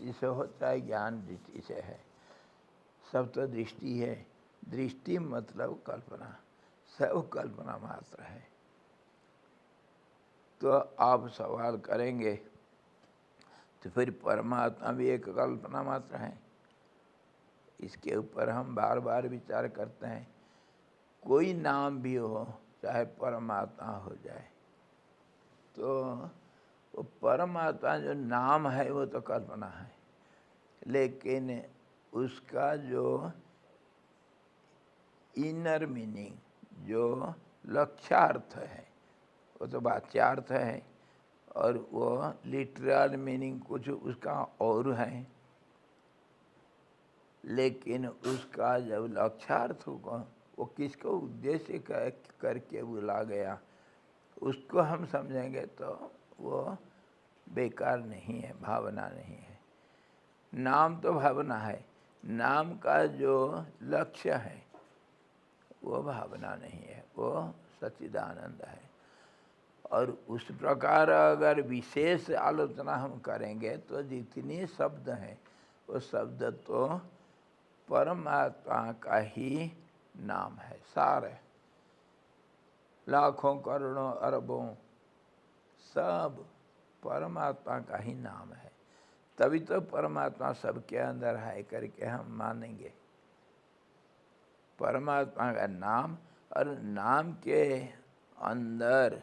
दृष्टि से हो चाहे ज्ञान दृष्टि से है, सब तो दृष्टि है। दृष्टि मतलब कल्पना, सब कल्पना मात्र है। तो आप सवाल करेंगे तो फिर परमात्मा भी एक कल्पना मात्र है। इसके ऊपर हम बार बार विचार करते हैं। कोई नाम भी हो, चाहे परमात्मा हो जाए, तो वो परमात्मा जो नाम है वो तो कल्पना है, लेकिन उसका जो इनर मीनिंग, जो लक्ष्यार्थ है, वो तो वाच्यार्थ है, और वो लिटरल मीनिंग कुछ उसका और है। लेकिन उसका जब लक्ष्यार्थ होगा, वो किसको उद्देश्य करके बोला गया, उसको हम समझेंगे तो वो बेकार नहीं है, भावना नहीं है। नाम तो भावना है, नाम का जो लक्ष्य है वो भावना नहीं है, वो सच्चिदानंद है। और उस प्रकार अगर विशेष आलोचना हम करेंगे तो जितने शब्द हैं वो शब्द तो परमात्मा का ही नाम है, सार है। लाखों करोड़ों अरबों सब परमात्मा का ही नाम है, तभी तो परमात्मा सबके अंदर है करके हम मानेंगे। परमात्मा का नाम, और नाम के अंदर,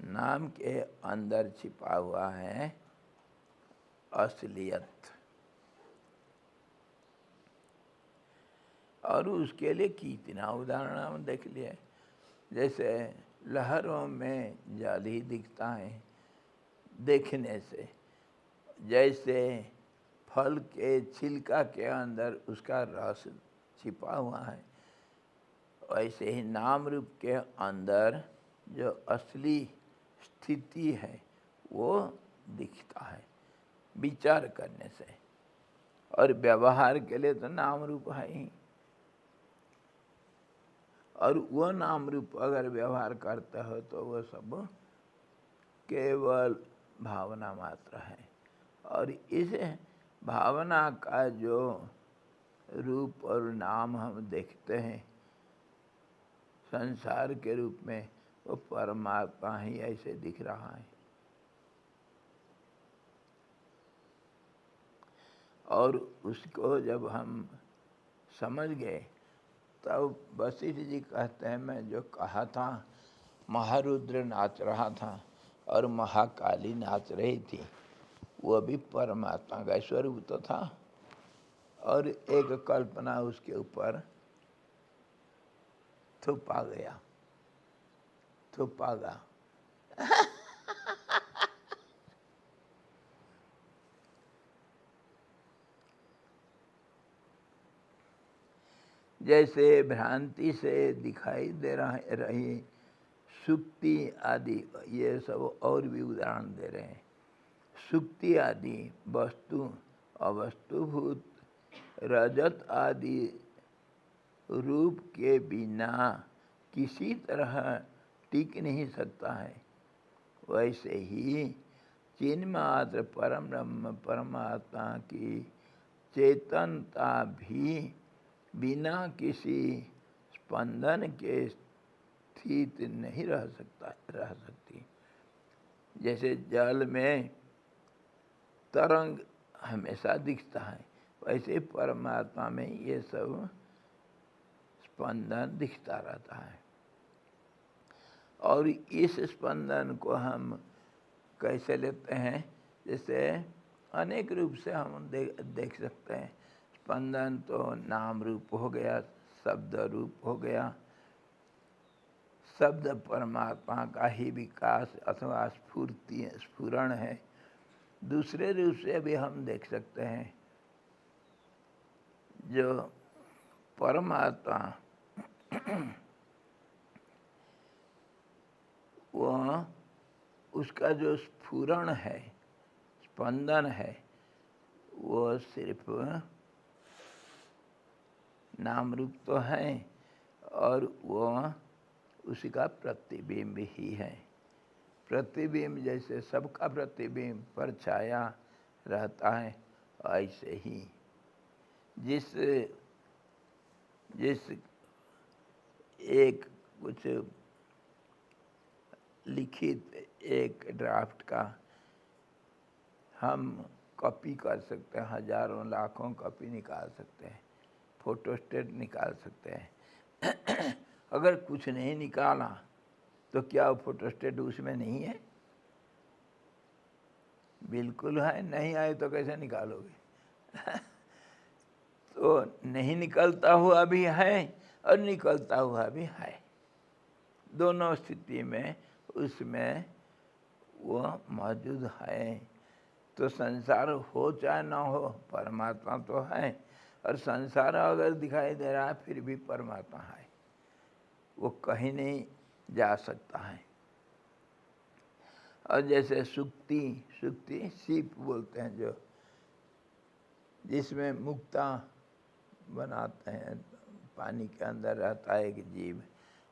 नाम के अंदर छिपा हुआ है असलियत। और उसके लिए कितना उदाहरण हम देख लिए। जैसे लहरों में जल ही दिखता है देखने से, जैसे फल के छिलका के अंदर उसका रस छिपा हुआ है, वैसे ही नाम रूप के अंदर जो असली स्थिति है वो दिखता है विचार करने से। और व्यवहार के लिए तो नाम रूप है ही, और वो नाम रूप अगर व्यवहार करता हो तो वो सब केवल भावना मात्र है। और इस भावना का जो रूप और नाम हम देखते हैं संसार के रूप में, वो परमात्मा ही ऐसे दिख रहा है। और उसको जब हम समझ गए तब वशिष्ठ जी कहते हैं, मैं जो कहा था महारुद्र नाच रहा था और महाकाली नाच रही थी, वो भी परमात्मा का स्वरूप तो था, और एक कल्पना उसके ऊपर थोपा गया, थोपागा। जैसे भ्रांति से दिखाई दे रही सुक्ति आदि, ये सब और भी उदाहरण दे रहे हैं। सुक्ति आदि वस्तु अवस्तुभूत रजत आदि रूप के बिना किसी तरह टिक नहीं सकता है, वैसे ही चिन्मात्र परम ब्रह्म परमात्मा की चेतनता भी बिना किसी स्पंदन के स्थित नहीं रह सकती। जैसे जल में तरंग हमेशा दिखता है, वैसे परमात्मा में ये सब स्पंदन दिखता रहता है। और इस स्पंदन को हम कैसे लेते हैं, जैसे अनेक रूप से हम देख सकते हैं। स्पंदन तो नाम रूप हो गया, शब्द रूप हो गया, शब्द परमात्मा का ही विकास अथवा स्फुरण है। दूसरे रूप से भी हम देख सकते हैं, जो परमात्मा वह उसका जो स्फुरण है, स्पंदन है, वो सिर्फ नाम रूप तो है और वो उसी का प्रतिबिंब ही है। प्रतिबिंब जैसे सबका प्रतिबिंब पर छाया रहता है, ऐसे ही जिस जिस एक कुछ लिखित एक ड्राफ्ट का हम कॉपी कर सकते हैं, हजारों लाखों कॉपी निकाल सकते हैं, फोटोस्टेट निकाल सकते हैं। अगर कुछ नहीं निकाला तो क्या वो फोटोस्टेट उसमें नहीं है? बिल्कुल है। नहीं आए तो कैसे निकालोगे? तो नहीं निकलता हुआ भी है और निकलता हुआ भी है। दोनों स्थिति में उसमें वो मौजूद है। तो संसार हो चाहे ना हो, परमात्मा तो है। और संसार अगर दिखाई दे रहा है फिर भी परमात्मा है, वो कहीं नहीं जा सकता है। और जैसे सुक्ति सीप बोलते हैं, जो जिसमें मुक्ता बनाते हैं, पानी के अंदर रहता है एक जीव,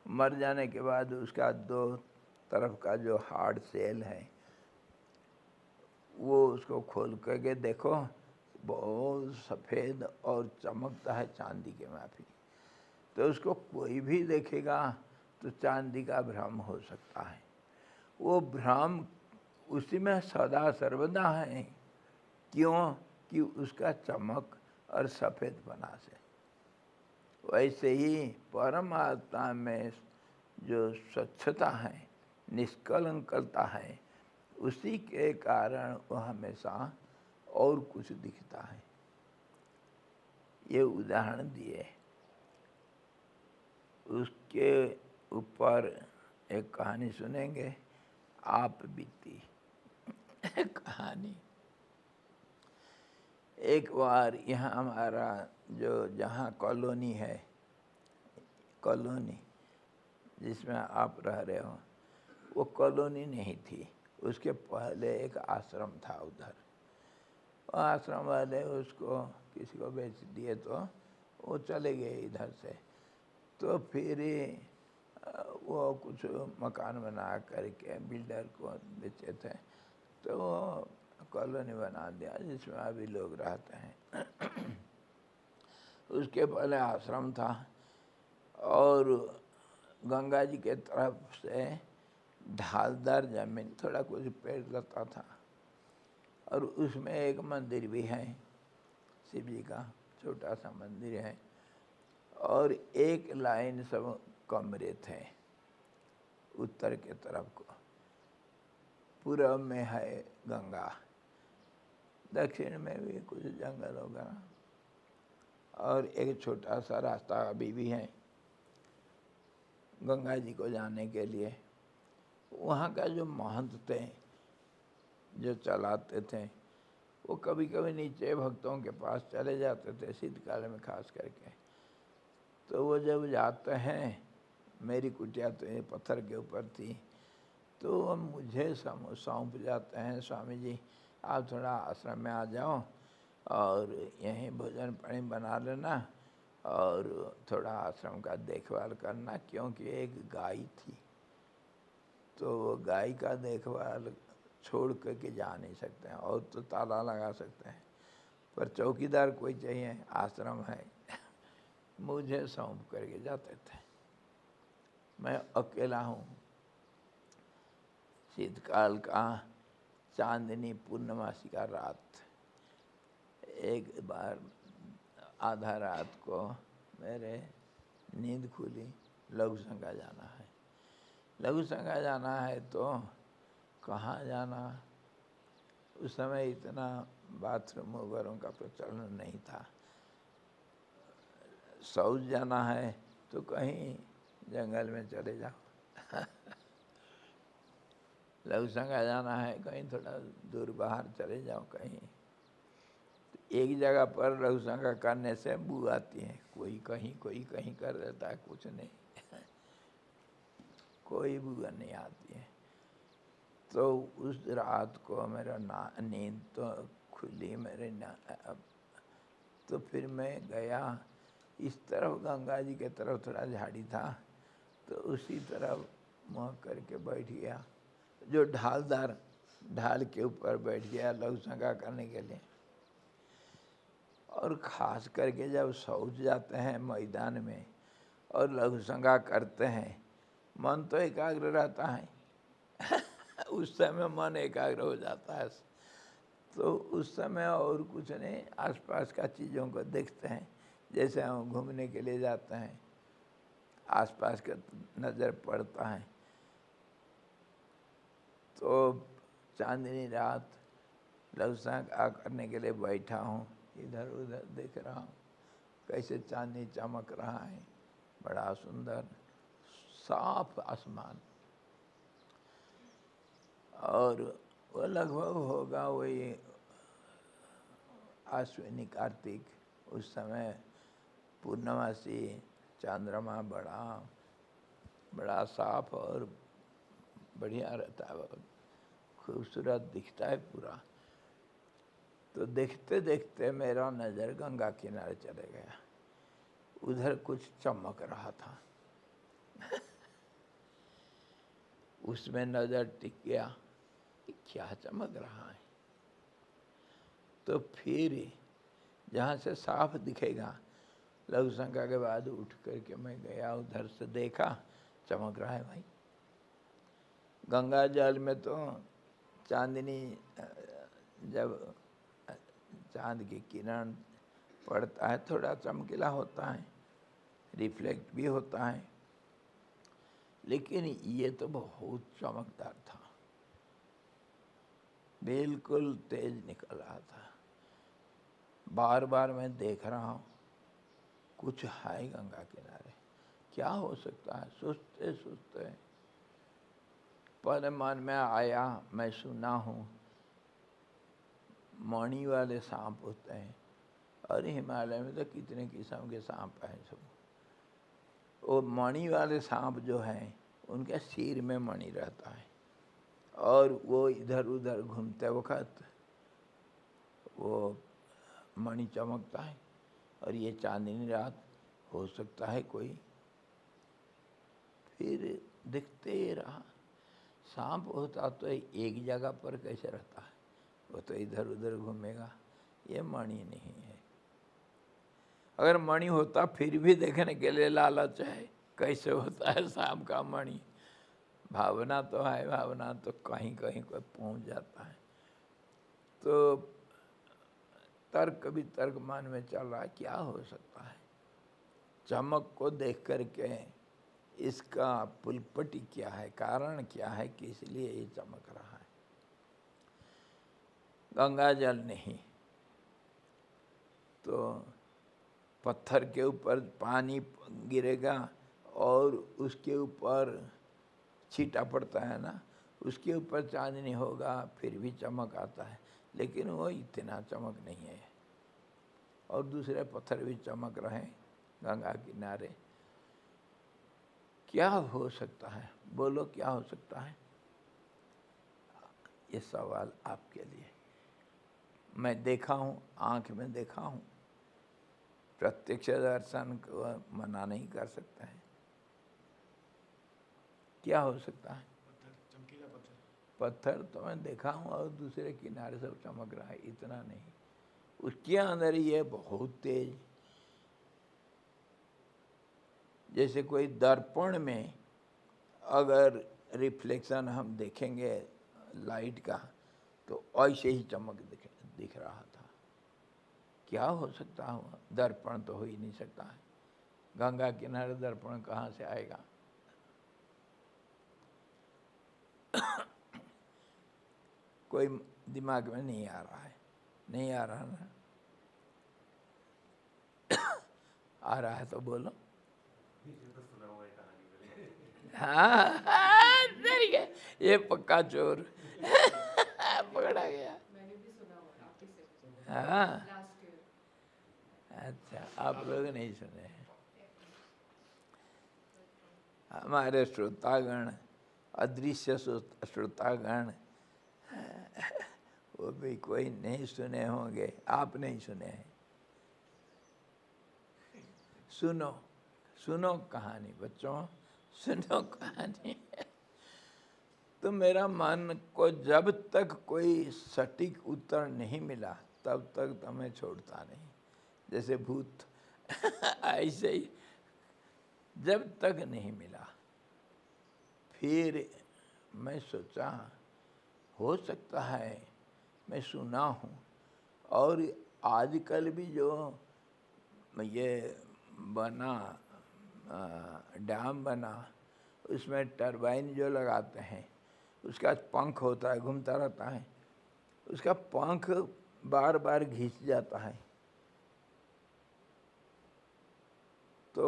मर जाने के बाद उसका दो तरफ का जो हार्ड सेल है वो उसको खोल करके देखो, बहुत सफ़ेद और चमकता है चांदी के माफी। तो उसको कोई भी देखेगा तो चांदी का भ्रम हो सकता है। वो भ्रम उसी में सदा सर्वदा है। क्यों? कि उसका चमक और सफ़ेदपना से। वैसे ही परमात्मा में जो स्वच्छता है, निष्कलंकता है, उसी के कारण वह हमेशा और कुछ दिखता है। ये उदाहरण दिए। उसके ऊपर एक कहानी सुनेंगे, आप बीती कहानी। एक बार यहाँ हमारा जो जहाँ कॉलोनी है, कॉलोनी जिसमें आप रह रहे हो, वो कॉलोनी नहीं थी। उसके पहले एक आश्रम था उधर। वो आश्रम वाले उसको किसी को बेच दिए तो वो चले गए इधर से। तो फिर वो कुछ मकान बना करके बिल्डर को बेचे थे, तो कॉलोनी बना दिया जिसमें अभी लोग रहते हैं। उसके पहले आश्रम था और गंगा जी के तरफ से ढालदार जमीन, थोड़ा कुछ पेड़ लता था, और उसमें एक मंदिर भी है, शिव जी का छोटा सा मंदिर है। और एक लाइन सब कमरे थे उत्तर के तरफ को। पूर्व में है गंगा, दक्षिण में भी कुछ जंगल वगैरह, और एक छोटा सा रास्ता अभी भी है गंगा जी को जाने के लिए। वहाँ का जो महंत थे, जो चलाते थे, वो कभी कभी नीचे भक्तों के पास चले जाते थे, शीतकाल में खास करके। तो वो जब जाते हैं, मेरी कुटिया तो ये पत्थर के ऊपर थी, तो वो मुझे सौंप जाते हैं, स्वामी जी आप थोड़ा आश्रम में आ जाओ और यहीं भोजन पानी बना लेना और थोड़ा आश्रम का देखभाल करना, क्योंकि एक गाय थी। तो वो गाय का देखभाल छोड़ करके जा नहीं सकते हैं, और तो ताला लगा सकते हैं, पर चौकीदार कोई चाहिए, आश्रम है। मुझे सौंप करके जाते थे। मैं अकेला हूँ। शीतकाल का चांदनी पूर्णमासी का रात, एक बार आधा रात को मेरे नींद खुली, लघु संगा जाना है। लघु संगा जाना है तो कहाँ जाना? उस समय इतना बाथरूम वगैरह का प्रचलन नहीं था। शौच जाना है तो कहीं जंगल में चले जाओ। लघु संगा जाना है कहीं थोड़ा दूर बाहर चले जाओ कहीं। तो एक जगह पर लघु संगा करने से बू आती है, कोई कहीं कर देता है, कुछ नहीं। कोई बुआ नहीं आती है। तो उस रात को मेरा नींद तो खुली मेरे तो फिर मैं गया इस तरफ, गंगा जी के तरफ थोड़ा झाड़ी था, तो उसी तरफ मुँह करके बैठ गया। जो ढालदार ढाल के ऊपर बैठ गया लघु शंका करने के लिए। और ख़ास करके जब शौच जाते हैं मैदान में और लघु शंका करते हैं, मन तो एकाग्र रहता है उस समय मन एकाग्र हो जाता है। तो उस समय और कुछ नहीं, आसपास का चीज़ों को देखते हैं। जैसे हम घूमने के लिए जाते हैं, आसपास का नज़र पड़ता है। तो चांदनी रात लघु शंका करने के लिए बैठा हूँ, इधर उधर देख रहा हूँ कैसे चांदनी चमक रहा है, बड़ा सुंदर साफ आसमान। और वो लगभग होगा वही आश्विनी कार्तिक, उस समय पूर्णमासी, चंद्रमा बड़ा साफ और बढ़िया रहता है, बहुत खूबसूरत दिखता है पूरा। तो देखते देखते मेरा नज़र गंगा किनारे चले गया, उधर कुछ चमक रहा था उसमें नज़र टिक गया, क्या चमक रहा है। तो फिर जहाँ से साफ दिखेगा, लघु शंका के बाद उठ करके मैं गया, उधर से देखा, चमक रहा है भाई। गंगा जल में तो चांदनी, जब चांद की किरण पड़ता है थोड़ा चमकीला होता है, रिफ्लेक्ट भी होता है, लेकिन ये तो बहुत चमकदार था, बिल्कुल तेज निकल रहा था। बार बार मैं देख रहा हूँ कुछ है गंगा किनारे, क्या हो सकता है। सोचते सोचते पर मन में आया, मैं सुना हूँ मणि वाले सांप होते हैं, और हिमालय में तो कितने किस्म के सांप हैं सब। वो मणि वाले सांप जो हैं उनके सिर में मणि रहता है, और वो इधर उधर घूमते वक्त वो मणि चमकता है। और ये चांदनी रात हो सकता है कोई। फिर दिखते ही रहा, सांप होता तो एक जगह पर कैसे रहता है, वो तो इधर उधर घूमेगा। ये मणि नहीं है। अगर मणि होता फिर भी देखने के लिए लालच है, कैसे होता है सांप का मणि। भावना तो है, भावना तो कहीं कहीं कोई पहुंच जाता है। तो तर्क भी तर्क मन में चल रहा है, क्या हो सकता है। चमक को देख करके इसका पुलपटी क्या है, कारण क्या है कि इसलिए ये चमक रहा है। गंगा जल नहीं तो पत्थर के ऊपर पानी गिरेगा और उसके ऊपर छींटा पड़ता है ना, उसके ऊपर चांदनी होगा फिर भी चमक आता है, लेकिन वो इतना चमक नहीं है। और दूसरे पत्थर भी चमक रहे गंगा किनारे। क्या हो सकता है, बोलो क्या हो सकता है। ये सवाल आपके लिए। मैं देखा हूँ, आँख में देखा हूँ, प्रत्यक्ष दर्शन को मना नहीं कर सकते हैं। क्या हो सकता है। चमकीला पत्थर तो मैं देखा हूँ, और दूसरे किनारे सब चमक रहा है, इतना नहीं। उसके अंदर ये बहुत तेज, जैसे कोई दर्पण में अगर रिफ्लेक्शन हम देखेंगे लाइट का, तो ऐसे ही चमक दिख रहा था। क्या हो सकता है, दर्पण तो हो ही नहीं सकता है। गंगा किनारे दर्पण कहाँ से आएगा। कोई दिमाग में नहीं आ रहा है, नहीं आ रहा ना। आ रहा है तो बोलो। हाँ डर गया, ये पक्का चोर पकड़ा गया। मैंने भी सुना हुआ आप ही से। हाँ लास्ट ईयर। अच्छा, आप लोग नहीं सुने हैं। हमारे श्रोतागण, अदृश्य श्रोतागण, वो भी कोई नहीं सुने होंगे, आप नहीं सुने हैं। सुनो सुनो कहानी बच्चों, सुनो कहानी। तो मेरा मन को जब तक कोई सटीक उत्तर नहीं मिला तब तक तो मैं छोड़ता नहीं, जैसे भूत ऐसे ही जब तक नहीं मिला। फिर मैं सोचा हो सकता है, मैं सुना हूँ, और आजकल भी जो ये बना डैम बना, उसमें टरबाइन जो लगाते हैं, उसका पंख होता है, घूमता रहता है, उसका पंख बार बार घिस जाता है। तो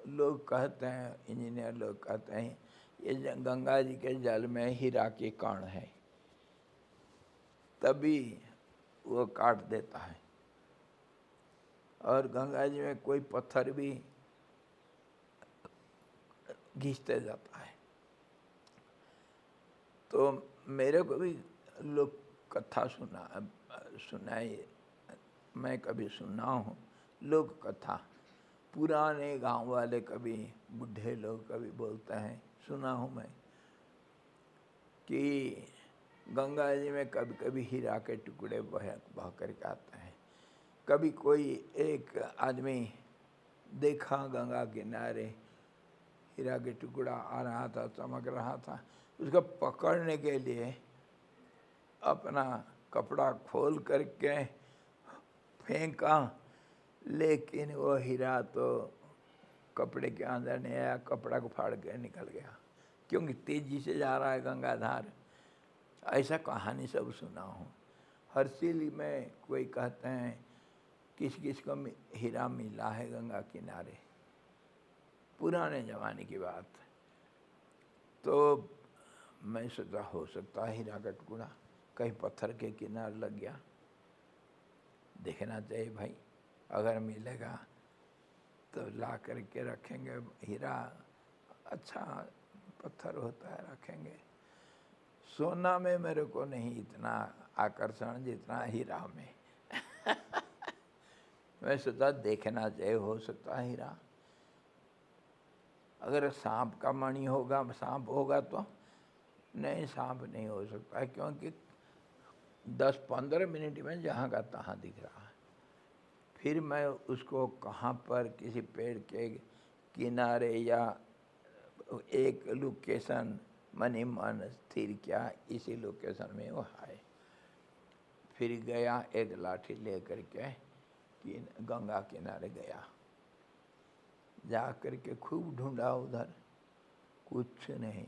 लोग कहते हैं, इंजीनियर लोग कहते हैं, ये गंगा जी के जल में हीरा के कण है, तभी वो काट देता है। और गंगा जी में कोई पत्थर भी घिसते जाता है। तो मेरे को भी लोग कथा सुनाई, मैं कभी सुना हूँ लोक कथा, पुराने गांव वाले कभी, बुढ़े लोग कभी बोलते हैं, सुना हूँ मैं कि गंगा जी में कभी कभी हीरा के टुकड़े बह करके आते हैं। कभी कोई एक आदमी देखा गंगा किनारे हीरा के टुकड़ा आ रहा था, चमक रहा था, उसको पकड़ने के लिए अपना कपड़ा खोल करके फेंका, लेकिन वो हीरा तो कपड़े के अंदर नहीं आया, कपड़ा को फाड़ के निकल गया, क्योंकि तेजी से जा रहा है गंगाधार। ऐसा कहानी सब सुना हूँ। हरसिल में कोई कहते हैं किस किस को हीरा मिला है गंगा किनारे, पुराने ज़माने की बात। तो मैं सोचा हो सकता है हीरा का टुकड़ा कहीं पत्थर के किनारे लग गया, देखना चाहिए भाई, अगर मिलेगा तो ला करके रखेंगे। हीरा अच्छा पत्थर होता है, रखेंगे। सोना में मेरे को नहीं इतना आकर्षण जितना हीरा में मैं सोचा देखना चाहिए, हो सकता है हीरा। अगर सांप का मणि होगा, सांप होगा तो नहीं, सांप नहीं हो सकता है, क्योंकि 10-15 मिनट में जहाँ का तहाँ दिख रहा है। फिर मैं उसको कहाँ पर किसी पेड़ के किनारे या एक लोकेशन मन स्थिर किया, इसी लोकेशन में वो है। फिर गया, एक लाठी ले करके गंगा किनारे गया, जा करके खूब ढूंढा उधर, कुछ नहीं।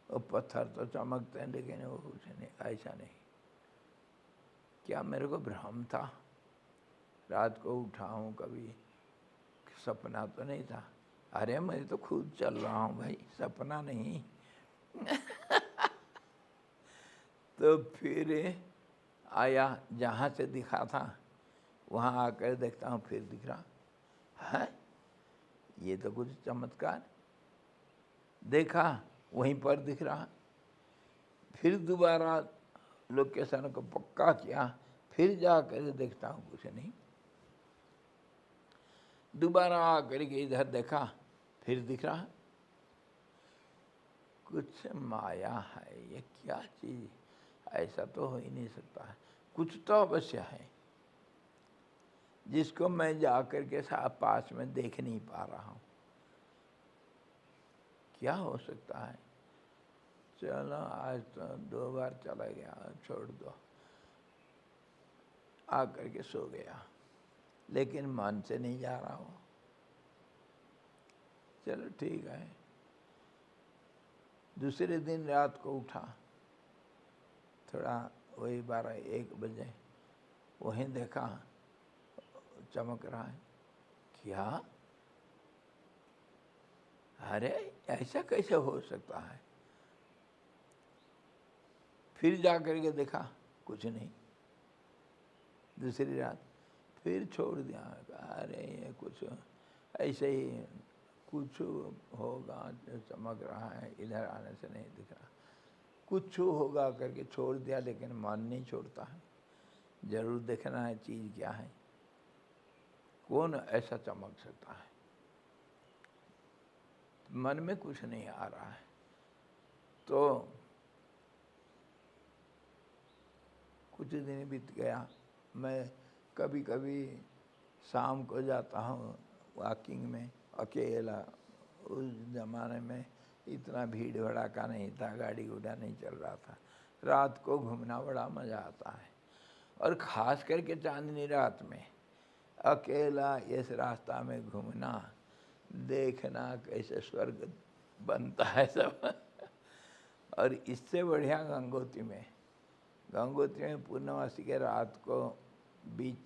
वो पत्थर तो चमकते हैं लेकिन वो कुछ नहीं, ऐसा नहीं। क्या मेरे को भ्रम था? रात को उठा हूँ, कभी सपना तो नहीं था? अरे मैं तो खुद चल रहा हूँ भाई, सपना नहीं तो फिर आया, जहाँ से दिखा था वहाँ आकर देखता हूँ फिर दिख रहा है, ये तो कुछ चमत्कार। देखा वहीं पर दिख रहा, फिर दोबारा लोकेशन को पक्का किया, फिर जाकर देखता हूँ कुछ नहीं। दोबारा आकर के इधर देखा, फिर दिख रहा, कुछ माया है, ये क्या चीज़, ऐसा तो हो ही नहीं सकता है, कुछ तो अवश्य है जिसको मैं जाकर के साथ पास में देख नहीं पा रहा हूँ। क्या हो सकता है? चलो आज तो 2 बार चला गया, छोड़ दो, आकर के सो गया, लेकिन मन से नहीं जा रहा हूँ। चलो ठीक है। दूसरे दिन रात को उठा, थोड़ा वही 12-1 बजे, वहीं देखा चमक रहा है। क्या? अरे ऐसा कैसे हो सकता है? फिर जा करके देखा, कुछ नहीं। दूसरी रात फिर छोड़ दिया, अरे ये कुछ ऐसे ही कुछ होगा, चमक रहा है, इधर आने से नहीं दिख रहा, कुछ होगा करके छोड़ दिया, लेकिन मन नहीं छोड़ता है, जरूर देखना है चीज़ क्या है, कौन ऐसा चमक सकता है। मन में कुछ नहीं आ रहा है, तो दिन बीत गया। मैं कभी कभी शाम को जाता हूँ वॉकिंग में अकेला। उस ज़माने में इतना भीड़ भड़ाका नहीं था, गाड़ी घोड़ा नहीं चल रहा था। रात को घूमना बड़ा मज़ा आता है, और ख़ास करके चांदनी रात में अकेला इस रास्ता में घूमना, देखना कैसे स्वर्ग बनता है सब। और इससे बढ़िया गंगोत्री में पूर्णमासी के रात को बीच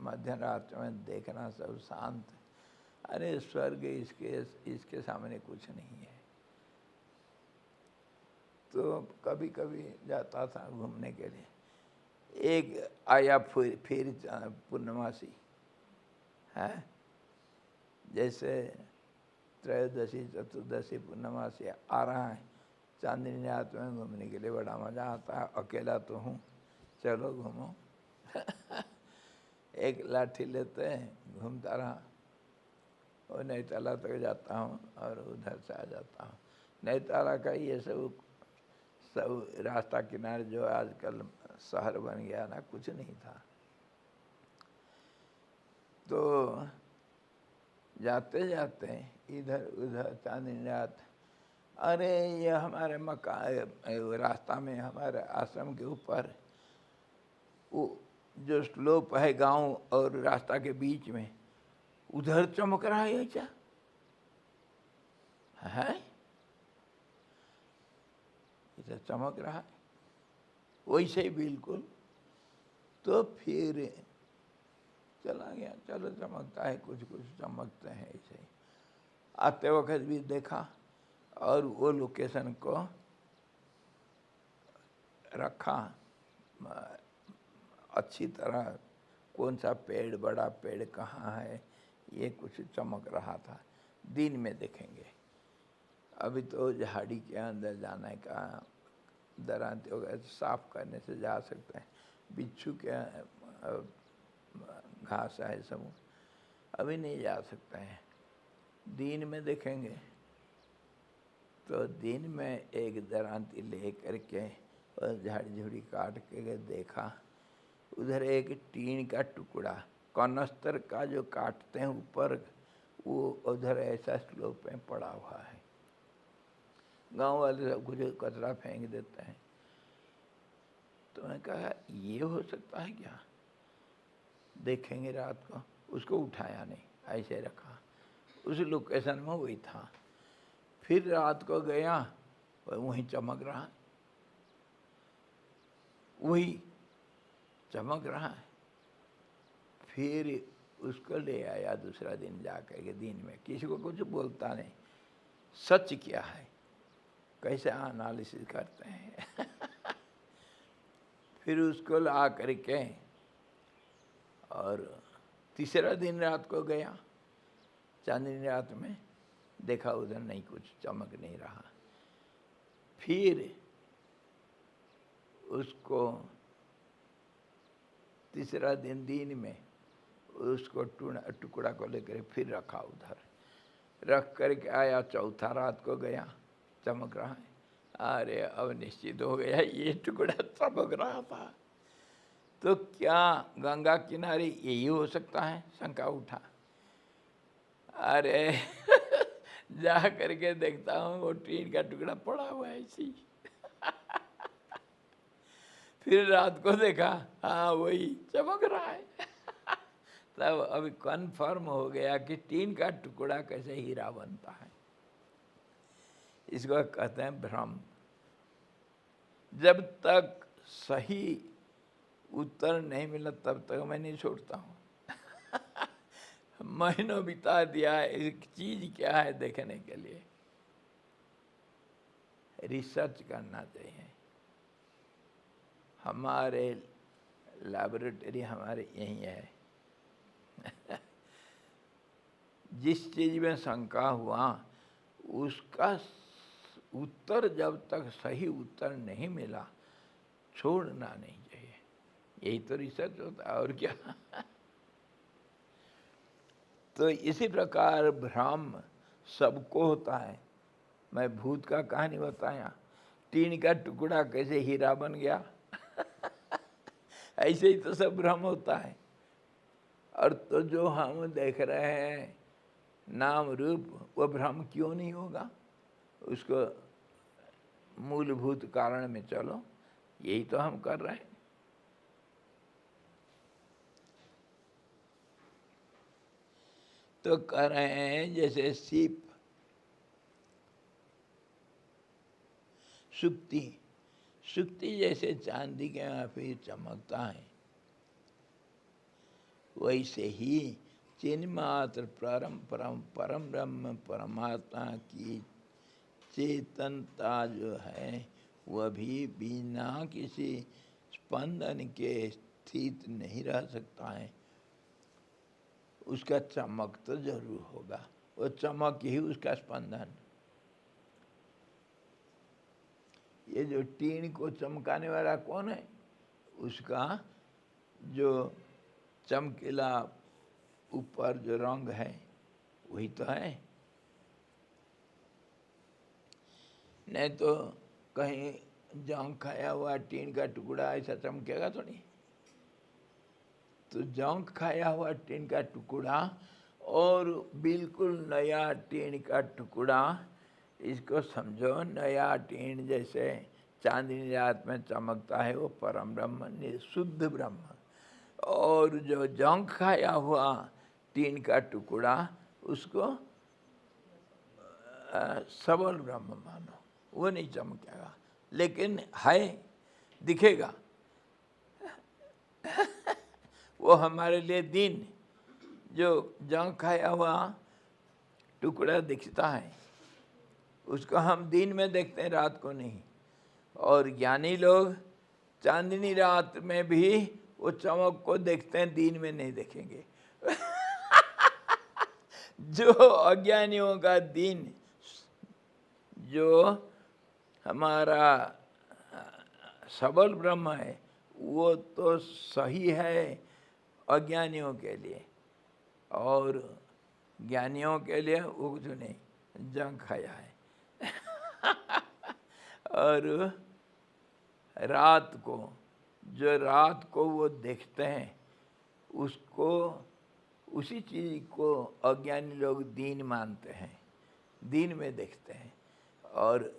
मध्य रात में देखना सब शांत। अरे स्वर्ग इसके सामने कुछ नहीं है। तो कभी कभी जाता था घूमने के लिए। एक आया फिर पूर्णमासी है, जैसे त्रयोदशी चतुर्दशी पूर्णमासी आ रहा है, चांदनी रात में घूमने के लिए बड़ा मज़ा आता है। अकेला तो हूँ, चलो घूमो। एक लाठी लेते हैं, घूमता रहा और नैताला तक जाता हूँ और उधर से आ जाता हूँ। नैताला का ये सब रास्ता किनारे जो आजकल शहर बन गया ना, कुछ नहीं था। तो जाते जाते इधर उधर चांदनी रात, अरे ये हमारे रास्ता में हमारे आश्रम के ऊपर वो जो स्लोप है गांव और रास्ता के बीच में, उधर चमक रहा है क्या है? इधर चमक रहा है वैसे ही बिल्कुल। तो फिर चला गया, चलो चमकता है, कुछ कुछ चमकते हैं ऐसे ही। आते वक्त भी देखा और वो लोकेशन को रखा अच्छी तरह, कौन सा पेड़, बड़ा पेड़ कहाँ है, ये कुछ चमक रहा था। दिन में देखेंगे, अभी तो झाड़ी के अंदर जाने का दरांती वगैरह साफ करने से जा सकते हैं। बिच्छू के घास है सब, अभी नहीं जा सकते हैं। दिन में देखेंगे। तो दिन में एक दरांती ले करके और झाड़ी झुड़ी काट के देखा, उधर एक टीन का टुकड़ा कनस्तर का जो काटते हैं ऊपर, वो उधर ऐसा स्लोप में पड़ा हुआ है। गांव वाले सब कुछ कचरा फेंक देते हैं। तो मैं कहा ये हो सकता है क्या, देखेंगे रात को। उसको उठाया नहीं, ऐसे रखा। उस लोकेशन में वही था। फिर रात को गया, वहीं चमक रहा, वही चमक रहा है। फिर उसको ले आया दूसरा दिन जा कर के। दिन में किसी को कुछ बोलता नहीं, सच क्या है, कैसे एनालिसिस करते हैं। फिर उसको ला करके और तीसरा दिन रात को गया, चांदनी रात में देखा, उधर नहीं, कुछ चमक नहीं रहा। फिर उसको तीसरा दिन में उसको टुकड़ा को लेकर फिर रखा, उधर रख करके आया। चौथा रात को गया, चमक रहा है। अरे अब निश्चित हो गया ये टुकड़ा चमक रहा था। तो क्या गंगा किनारे यही हो सकता है, शंका उठा। अरे जा करके देखता हूँ वो टीन का टुकड़ा पड़ा हुआ है ऐसी। फिर रात को देखा, हाँ वही चमक रहा है। तब अभी कन्फर्म हो गया कि टीन का टुकड़ा कैसे हीरा बनता है। इसको कहते हैं भ्रम। जब तक सही उत्तर नहीं मिला तब तक मैं नहीं छोड़ता हूँ। महीनों बिता दिया एक चीज क्या है देखने के लिए। रिसर्च करना चाहिए। हमारे लैबोरेटरी हमारे यहीं है। जिस चीज में शंका हुआ उसका उत्तर जब तक सही उत्तर नहीं मिला छोड़ना नहीं चाहिए। यही तो रिसर्च होता है, और क्या। तो इसी प्रकार भ्रम सबको होता है। मैं भूत का कहानी बताया, टीन का टुकड़ा कैसे हीरा बन गया। ऐसे ही तो सब भ्रम होता है। और तो जो हम देख रहे हैं नाम रूप, वो भ्रम क्यों नहीं होगा? उसको मूलभूत कारण में चलो, यही तो हम कर रहे हैं। तो कह रहे हैं जैसे सीप सुक्ति, सुक्ति जैसे चांदी के फिर चमकता है, वैसे ही चिन्मात्र परम ब्रह्म परमात्मा की चेतनता जो है वह भी बिना किसी स्पंदन के स्थित नहीं रह सकता है। उसका चमक तो जरूर होगा, वो चमक ही उसका स्पंदन। ये जो टीन को चमकाने वाला कौन है? उसका जो चमकीला ऊपर जो रंग है वही तो है। नहीं तो कहीं जौं खाया हुआ टीन का टुकड़ा ऐसा चमकेगा थोड़ी। तो जौं खाया हुआ टीन का टुकड़ा और बिल्कुल नया टीन का टुकड़ा, इसको समझो नया टीन जैसे चांदनी रात में चमकता है, वो परम ब्रह्म शुद्ध ब्रह्म। और जो जौं खाया हुआ टीन का टुकड़ा, उसको सबल ब्रह्म मानो, वो नहीं चमकेगा, लेकिन है, दिखेगा। वो हमारे लिए दिन, जो जौं खाया हुआ टुकड़ा दिखता है, उसको हम दिन में देखते हैं, रात को नहीं। और ज्ञानी लोग चांदनी रात में भी वो चमक को देखते हैं, दिन में नहीं देखेंगे। जो अज्ञानियों का दिन, जो हमारा सबल ब्रह्म है, वो तो सही है अज्ञानियों के लिए, और ज्ञानियों के लिए वो कुछ नहीं, जंग खाया है। और रात को, जो रात को वो देखते हैं, उसको, उसी चीज को अज्ञानी लोग दिन मानते हैं, दिन में देखते हैं। और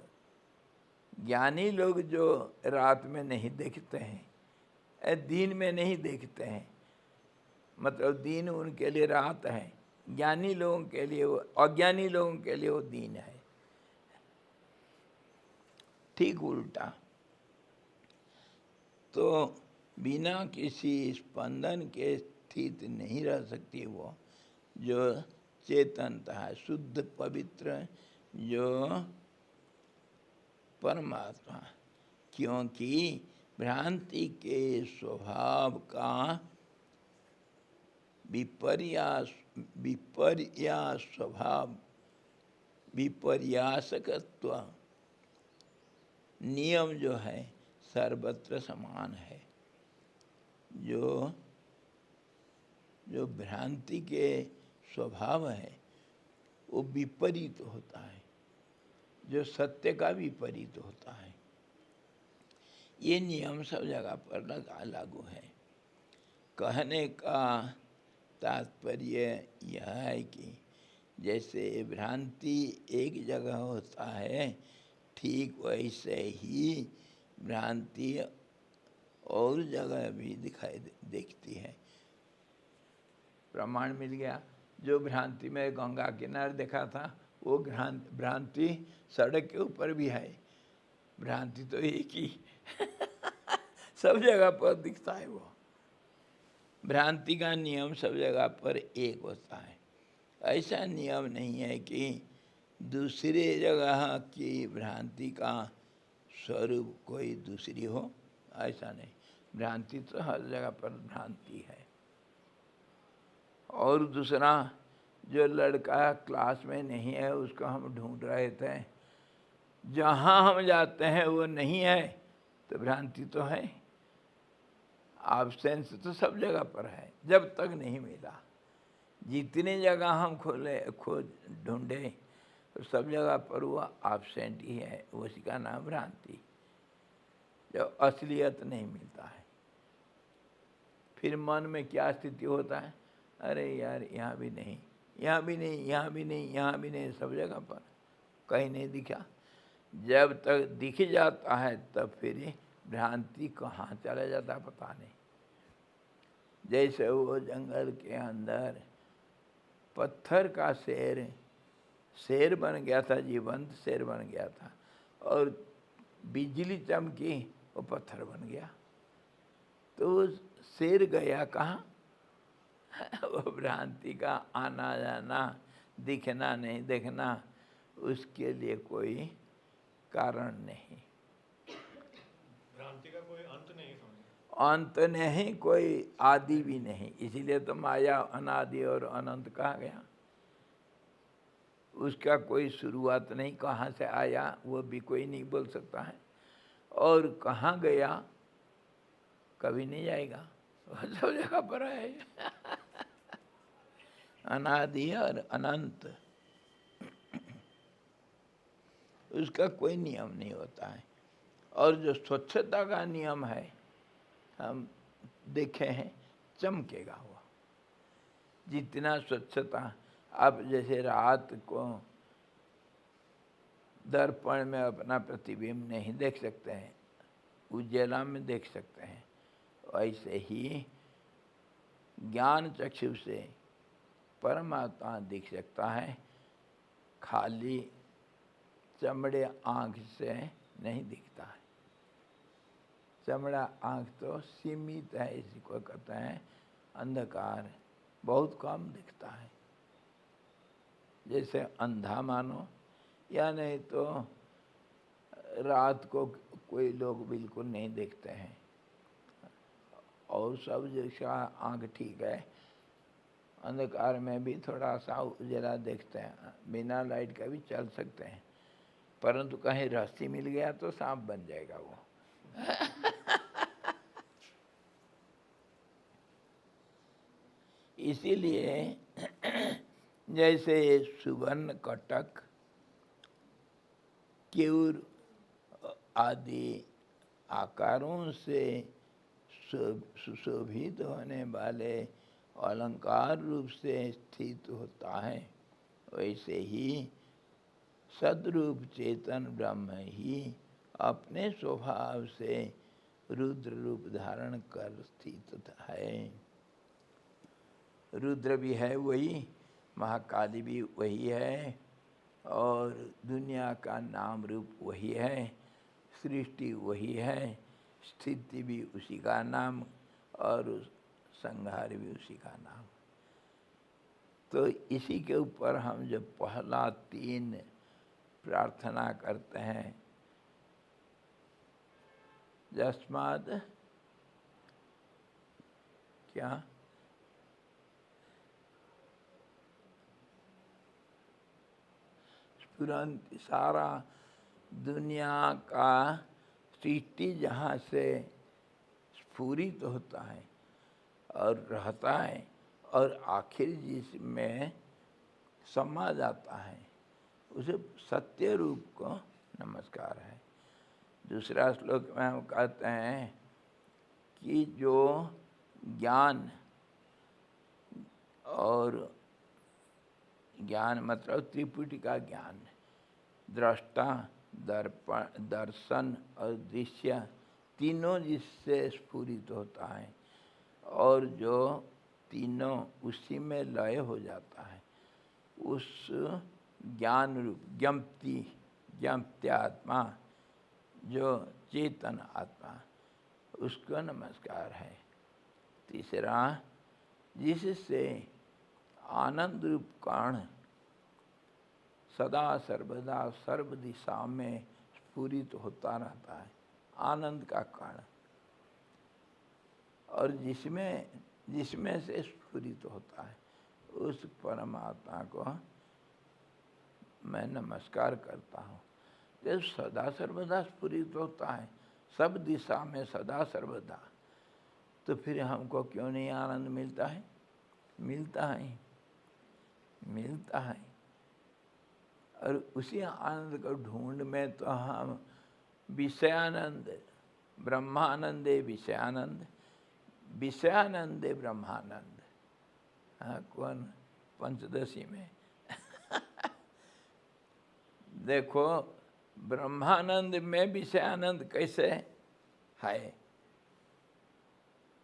ज्ञानी लोग जो रात में नहीं देखते हैं, दिन में नहीं देखते हैं, मतलब दिन उनके लिए रात है, ज्ञानी लोगों के लिए वो, अज्ञानी लोगों के लिए वो दिन है। ठीक उल्टा। तो बिना किसी स्पंदन के स्थित नहीं रह सकती वो जो चेतनता है, शुद्ध पवित्र जो परमात्मा। क्योंकि भ्रांति के स्वभाव का विपर्यासकत्व नियम जो है सर्वत्र समान है। जो भ्रांति के स्वभाव है वो विपरीत होता है, जो सत्य का विपरीत होता है। ये नियम सब जगह पर लागू है। कहने का तात्पर्य यह है कि जैसे भ्रांति एक जगह होता है, ठीक वैसे ही भ्रांति और जगह भी दिखाई देखती है। प्रमाण मिल गया। जो भ्रांति में गंगा किनारे देखा था, वो भ्रांति सड़क के ऊपर भी है। भ्रांति तो एक ही सब जगह पर दिखता है। वो भ्रांति का नियम सब जगह पर एक होता है। ऐसा नियम नहीं है कि दूसरे जगह की भ्रांति का स्वरूप कोई दूसरी हो, ऐसा नहीं। भ्रांति तो हर जगह पर भ्रांति है। और दूसरा, जो लड़का क्लास में नहीं है उसको हम ढूंढ रहे थे, जहाँ हम जाते हैं वो नहीं है, तो भ्रांति तो है। एब्सेंस तो सब जगह पर है, जब तक नहीं मिला। जितनी जगह हम खोज ढूंढे, तो सब जगह पर वो एब्सेंट ही है, उसी का नाम भ्रांति, जब असलियत नहीं मिलता है। फिर मन में क्या स्थिति होता है, अरे यार यहाँ भी नहीं, यहाँ भी नहीं, यहाँ भी नहीं, यहाँ भी नहीं, सब जगह पर कहीं नहीं दिखा। जब तक दिख जाता है तब फिर भ्रांति कहाँ चला जाता है पता नहीं। जैसे वो जंगल के अंदर पत्थर का शेर बन गया था, जीवंत शेर बन गया था, और बिजली चमकी वो पत्थर बन गया, तो शेर गया कहाँ? वो भ्रांति का आना जाना, दिखना नहीं दिखना, उसके लिए कोई कारण नहीं, भ्रांति का कोई अंत नहीं समझ, अंत नहीं, कोई आदि भी नहीं। इसीलिए तो माया अनादि और अनंत कहा गया। उसका कोई शुरुआत नहीं, कहाँ से आया वो भी कोई नहीं बोल सकता है, और कहाँ गया कभी नहीं जाएगा, वो सब जगह पर है। अनादि और अनंत, उसका कोई नियम नहीं होता है। और जो स्वच्छता का नियम है, हम देखे हैं, चमकेगा वो। जितना स्वच्छता, आप जैसे रात को दर्पण में अपना प्रतिबिंब नहीं देख सकते हैं, उज्ज्वला में देख सकते हैं, ऐसे ही ज्ञान चक्षु से परमात्मा दिख सकता है, खाली चमड़े आँख से नहीं दिखता है। चमड़ा आँख तो सीमित है, इसी को कहते हैं अंधकार, बहुत कम दिखता है। जैसे अंधा मानो, या नहीं तो रात को कोई लोग बिल्कुल नहीं देखते हैं, और सब जैसा आँख ठीक है, अंधकार में भी थोड़ा सा उजला देखते हैं, बिना लाइट का भी चल सकते हैं, परंतु कहीं रस्सी मिल गया तो सांप बन जाएगा वो। इसीलिए जैसे सुवर्ण कटक, क्यूर आदि आकारों से सुशोभित होने वाले अलंकार रूप से स्थित होता है, वैसे ही सद्रूप चेतन ब्रह्म ही अपने स्वभाव से रुद्र रूप धारण कर स्थित है। रुद्र भी है वही, महाकाली भी वही है, और दुनिया का नाम रूप वही है, सृष्टि वही है, स्थिति भी उसी का नाम, और संहार भी उसी का नाम। तो इसी के ऊपर हम जब पहला 3 प्रार्थना करते हैं, जस्माद क्या, तुरंत सारा दुनिया का सृष्टि जहाँ से स्फुरित होता है और रहता है, और आखिर जिसमें समा जाता है, उसे सत्य रूप को नमस्कार है। दूसरा श्लोक में हम कहते हैं कि जो ज्ञान, और ज्ञान मतलब त्रिपुटी का ज्ञान, दृष्टा, दर्पण, दर्शन और दृश्य, तीनों जिससे स्फुरित होता है, और जो तीनों उसी में लय हो जाता है, उस ज्ञान रूप ज्ञप्त्यात्मा, जो चेतन आत्मा, उसको नमस्कार है। तीसरा, जिससे आनंद रूप कण सदा सर्वदा सर्व दिशा में स्फुरित होता रहता है, आनंद का कण, और जिसमें से स्फुरित होता है, उस परमात्मा को मैं नमस्कार करता हूँ। जब सदा सर्वदा स्फुरित होता है, सब दिशा में सदा सर्वदा, तो फिर हमको क्यों नहीं आनंद मिलता है? मिलता है, मिलता है। और उसी आनंद को ढूंढ में तो हम विषयानंद, ब्रह्मानंदे विषयानंद, विषयानंदे ब्रह्मानंद। हाँ, कौन पंचदशी में देखो ब्रह्मानंद में विषयानंद कैसे है?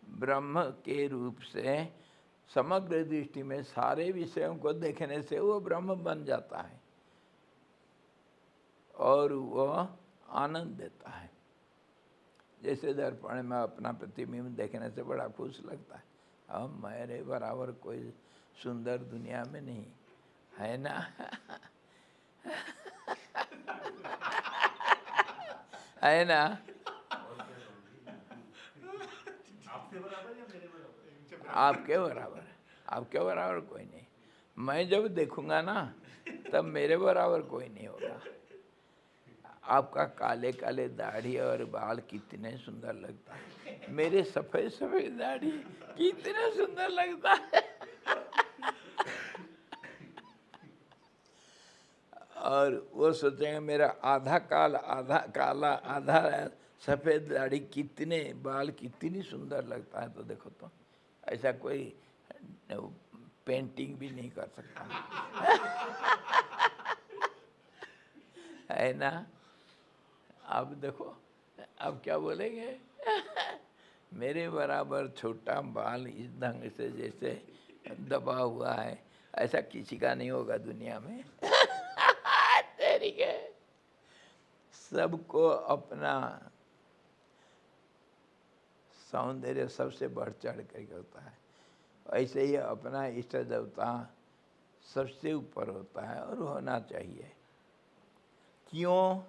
ब्रह्म के रूप से समग्र दृष्टि में सारे विषयों को देखने से वो ब्रह्म बन जाता है और वो आनंद देता है। जैसे दर्पण में अपना प्रतिबिंब देखने से बड़ा खुश लगता है। अब मेरे बराबर कोई सुंदर दुनिया में नहीं है ना है ना? आपके बराबर, आपके बराबर कोई नहीं। मैं जब देखूंगा ना तब मेरे बराबर कोई नहीं होगा। आपका काले काले दाढ़ी और बाल कितने सुंदर लगता है, मेरे सफ़ेद सफ़ेद दाढ़ी कितने सुंदर लगता है और वो सोचेंगे मेरा आधा काला आधा सफ़ेद दाढ़ी कितने बाल कितनी सुंदर लगता है। तो देखो तो ऐसा कोई पेंटिंग भी नहीं कर सकता है ना? अब देखो अब क्या बोलेंगे मेरे बराबर छोटा बाल इस ढंग से जैसे दबा हुआ है ऐसा किसी का नहीं होगा दुनिया में तेरी के सबको अपना सौंदर्य सबसे बढ़ चढ़ करके होता है। ऐसे ही अपना इष्ट देवता सबसे ऊपर होता है और होना चाहिए। क्यों?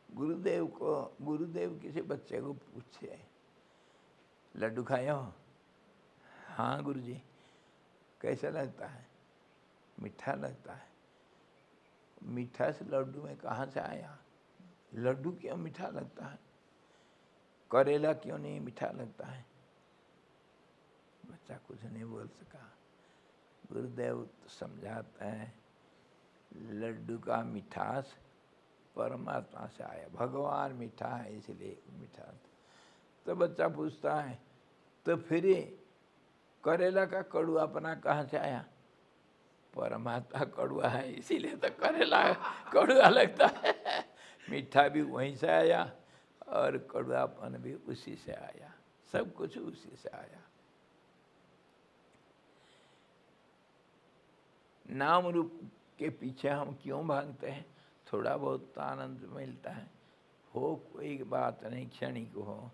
गुरुदेव किसी बच्चे को पूछे, लड्डू खाए हो? हाँ गुरुजी। कैसा लगता है? मीठा लगता है। मीठा से लड्डू में कहाँ से आया? लड्डू क्यों मीठा लगता है? करेला क्यों नहीं मीठा लगता है? बच्चा कुछ नहीं बोल सका। गुरुदेव समझाते हैं लड्डू का मिठास परमात्मा से आया, भगवान मीठा है इसलिए मीठा। तो बच्चा पूछता है तो फिर करेला का कड़ुआपना कहाँ से आया? परमात्मा कड़ुआ है इसीलिए तो करेला कड़ुआ लगता है। मीठा भी वहीं से आया और कड़ुआपन भी उसी से आया, सब कुछ उसी से आया। नाम रूप के पीछे हम क्यों भागते हैं? थोड़ा बहुत आनंद मिलता है, हो कोई बात नहीं, क्षणिक हो,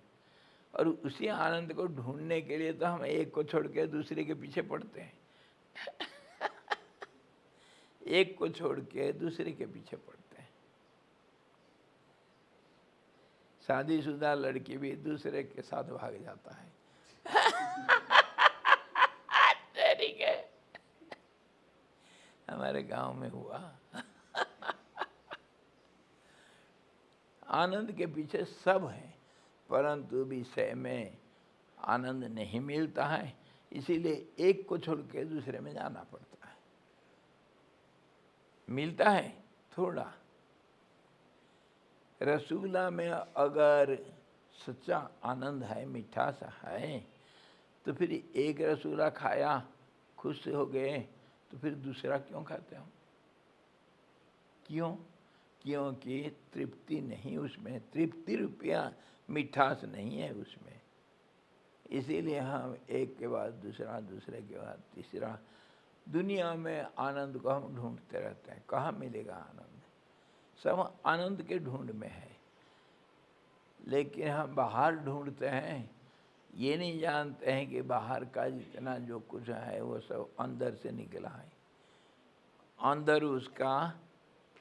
और उसी आनंद को ढूंढने के लिए तो हम एक को छोड़ के दूसरे के पीछे पड़ते हैं एक को छोड़ के दूसरे के पीछे पड़ते हैं। शादीशुदा लड़की भी दूसरे के साथ भाग जाता है ठीक है, हमारे गांव में हुआ आनंद के पीछे सब है, परंतु विषय में आनंद नहीं मिलता है, इसीलिए एक को छोड़ के दूसरे में जाना पड़ता है। मिलता है थोड़ा। रसगुल्ला में अगर सच्चा आनंद है, मिठास है, तो फिर एक रसगुल्ला खाया, खुश हो गए, तो फिर दूसरा क्यों खाते हो? क्यों? क्योंकि तृप्ति नहीं उसमें, तृप्ति रुपया मिठास नहीं है उसमें। इसीलिए हम एक के बाद दूसरा, दूसरे के बाद तीसरा, दुनिया में आनंद को हम ढूंढते रहते हैं। कहाँ मिलेगा आनंद? सब आनंद के ढूंढ में है, लेकिन हम बाहर ढूंढते हैं, ये नहीं जानते हैं कि बाहर का जितना जो कुछ है वो सब अंदर से निकला है। अंदर उसका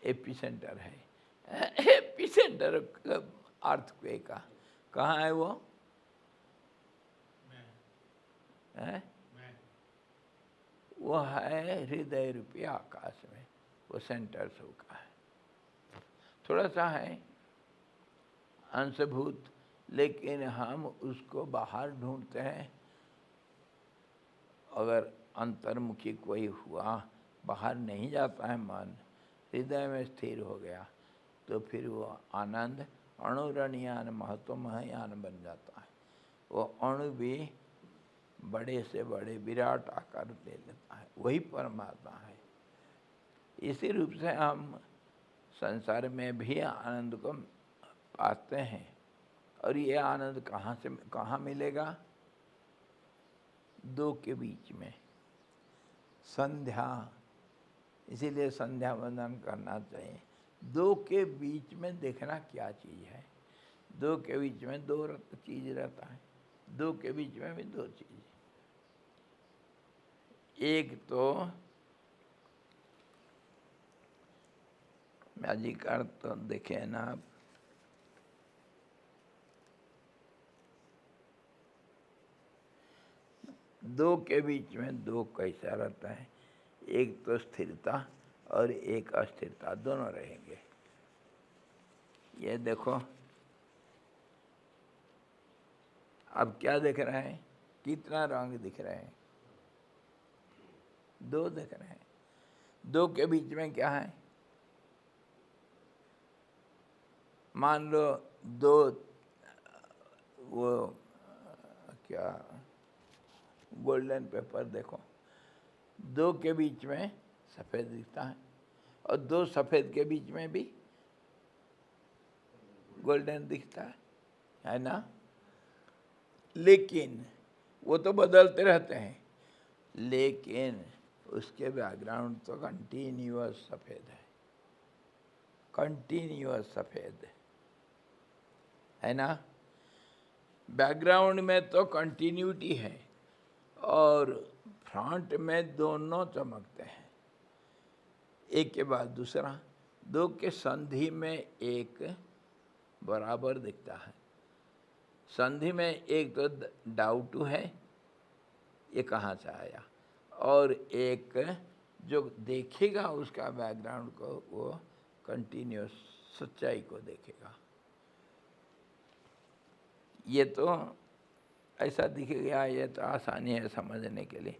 एपिसेंटर है एपिसेंटर अर्थक्वेक का कहाँ है वो? है? वो है हृदय रूपी आकाश में, वो सेंटर सबका है। थोड़ा सा है अंशभूत, लेकिन हम उसको बाहर ढूंढते हैं। अगर अंतर्मुखी कोई हुआ, बाहर नहीं जाता है मन, हृदय में स्थिर हो गया, तो फिर वो आनंद अणुरणीयान महत्वमयान बन जाता है। वो अणु भी बड़े से बड़े विराट आकार ले लेता है, वही परमात्मा है। इसी रूप से हम संसार में भी आनंद को पाते हैं। और ये आनंद कहाँ मिलेगा? दो के बीच में, संध्या। इसीलिए संध्या वंदन करना चाहिए। दो के बीच में देखना क्या चीज़ है। दो के बीच में दो चीज़ रहता है, दो के बीच में भी दो चीज़। एक तो मैजिकर तो देखे ना आप, दो के बीच में दो कैसा रहता है? एक तो स्थिरता और एक अस्थिरता, दोनों रहेंगे। ये देखो, अब क्या दिख रहा है? कितना रंग दिख रहा है? दो दिख रहे हैं। दो के बीच में क्या है? मान लो दो, वो क्या, गोल्डन पेपर देखो, दो के बीच में सफ़ेद दिखता है और दो सफ़ेद के बीच में भी गोल्डन दिखता है ना? लेकिन वो तो बदलते रहते हैं, लेकिन उसके बैकग्राउंड तो कंटिन्यूअस सफ़ेद है, कंटिन्यूअस सफ़ेद है ना? बैकग्राउंड में तो कंटिन्यूटी है और फ्रंट में दोनों चमकते हैं, एक के बाद दूसरा। दो के संधि में एक बराबर दिखता है। संधि में एक तो डाउट है, ये कहाँ से आया, और एक जो देखेगा उसका बैकग्राउंड को, वो कंटिन्यूस सच्चाई को देखेगा। ये तो ऐसा दिखेगा, ये तो आसानी है समझने के लिए।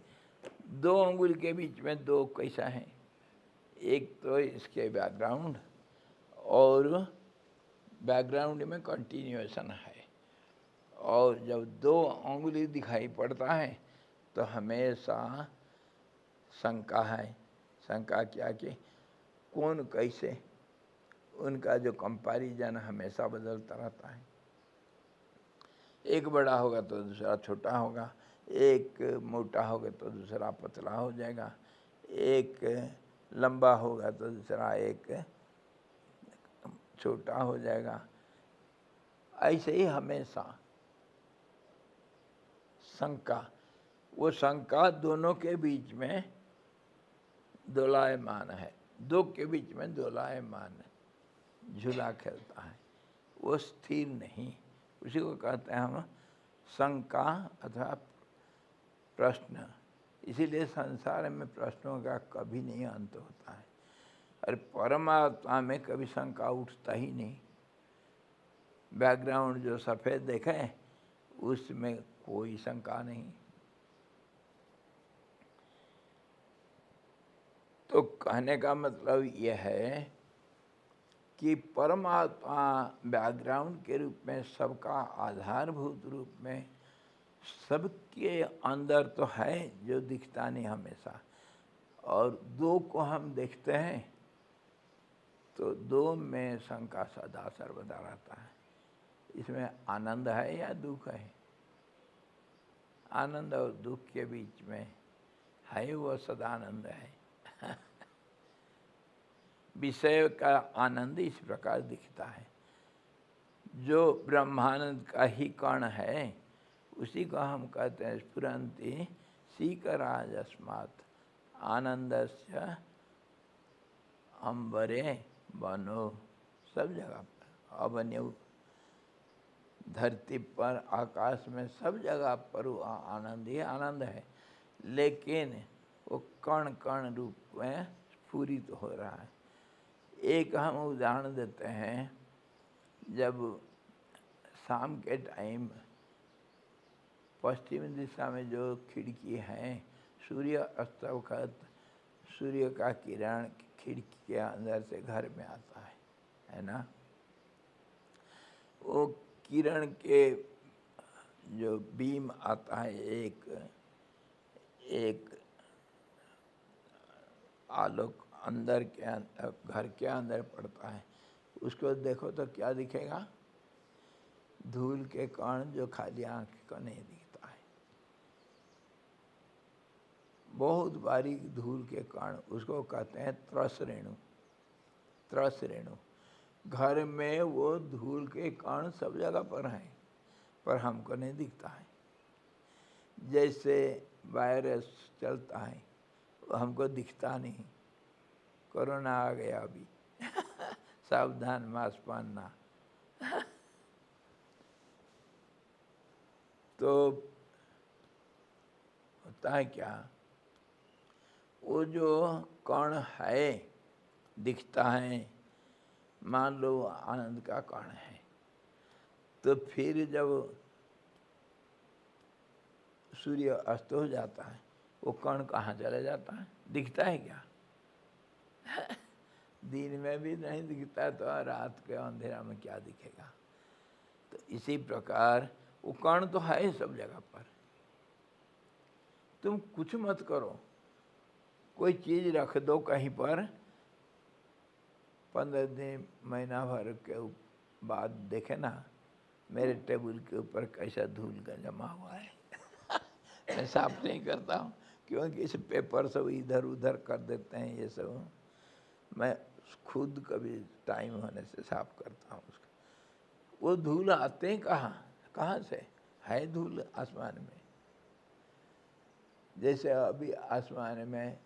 दो अंगुल के बीच में दो कैसा है? एक तो इसके बैकग्राउंड, और बैकग्राउंड में कंटिन्यूएशन है। और जब दो अंगुली दिखाई पड़ता है तो हमेशा शंका है। शंका क्या कि कौन कैसे, उनका जो कंपैरिजन हमेशा बदलता रहता है। एक बड़ा होगा तो दूसरा छोटा होगा, एक मोटा होगा तो दूसरा पतला हो जाएगा, एक लंबा होगा तो दूसरा एक छोटा हो जाएगा। ऐसे ही हमेशा शंका, वो शंका दोनों के बीच में दोलायमान है, दो के बीच में दोलायमान झूला खेलता है, वो स्थिर नहीं। उसी को कहते हैं हम शंका अथवा प्रश्न। इसीलिए संसार में प्रश्नों का कभी नहीं अंत होता है, और परमात्मा में कभी शंका उठता ही नहीं। बैकग्राउंड जो सफ़ेद देखे उसमें कोई शंका नहीं। तो कहने का मतलब यह है कि परमात्मा बैकग्राउंड के रूप में, सबका आधारभूत रूप में, सबके अंदर तो है जो दिखता नहीं हमेशा। और दो को हम देखते हैं तो दो में शंका सदा सर्वदा रहता है। इसमें आनंद है या दुख है? आनंद और दुख के बीच में है वो सदानंद है। विषय का आनंद इस प्रकार दिखता है। जो ब्रह्मानंद का ही कण है उसी को हम कहते हैं स्फुरन्ति सीकराजस्मात् आनंदस्य अंबरे बनो। सब जगह पर अबन्यु, धरती पर, आकाश में, सब जगह पर वो आनंद ही आनंद है। लेकिन वो कण कण रूप में स्फुरित हो रहा है। एक हम उदाहरण देते हैं, जब शाम के टाइम पश्चिम दिशा में जो खिड़की है, सूर्य अस्त वक्त सूर्य का किरण खिड़की के अंदर से घर में आता है ना? वो किरण के जो बीम आता है, एक आलोक अंदर के घर के अंदर पड़ता है, उसको देखो तो क्या दिखेगा? धूल के कण जो खाली आंख को नहीं दिखता है, बहुत बारीक धूल के कण, उसको कहते हैं त्रस रेणु। त्रस रेणु घर में वो धूल के कण सब जगह पर हैं, पर हमको नहीं दिखता है। जैसे वायरस चलता है, वो हमको दिखता नहीं। कोरोना आ गया अभी सावधान, मास्क पहनना। तो होता है क्या, वो जो कण है दिखता है, मान लो आनंद का कण है, तो फिर जब सूर्य अस्त हो जाता है, वो कण कहाँ चला जाता है? दिखता है क्या? दिन में भी नहीं दिखता तो रात के अंधेरा में क्या दिखेगा? तो इसी प्रकार वो कण तो है सब जगह पर। तुम कुछ मत करो, कोई चीज रख दो कहीं पर, 15 दिन महीना भर के बाद देखे ना मेरे टेबल के ऊपर कैसा धूल का जमा हुआ है। मैं साफ नहीं करता हूँ, क्योंकि इस पेपर सब इधर उधर कर देते हैं ये सब। मैं खुद कभी टाइम होने से साफ करता हूँ उसको। वो धूल आते हैं कहाँ से? है धूल आसमान में। जैसे अभी आसमान में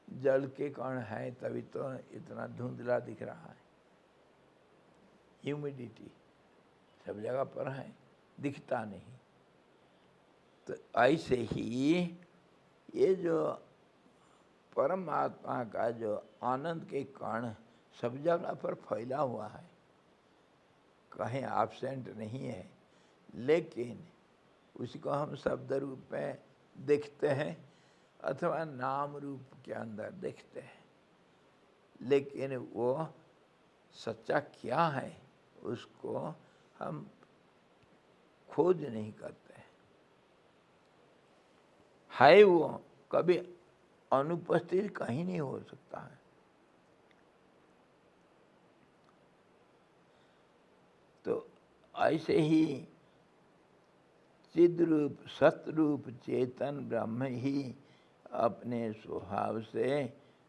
जल के कण है, तभी तो इतना धुंधला दिख रहा है। ह्यूमिडिटी सब जगह पर है, दिखता नहीं। तो ऐसे ही ये जो परमात्मा का जो आनंद के कण सब जगह पर फैला हुआ है, कहीं एब्सेंट नहीं है, लेकिन उसको हम शब्द रूप में देखते हैं अथवा नाम रूप के अंदर देखते हैं, लेकिन वो सच्चा क्या है उसको हम खोज नहीं करते हैं। है वो कभी अनुपस्थित कहीं नहीं हो सकता है। तो ऐसे ही चिद रूप सतरूप चेतन ब्रह्म ही अपने स्वभाव से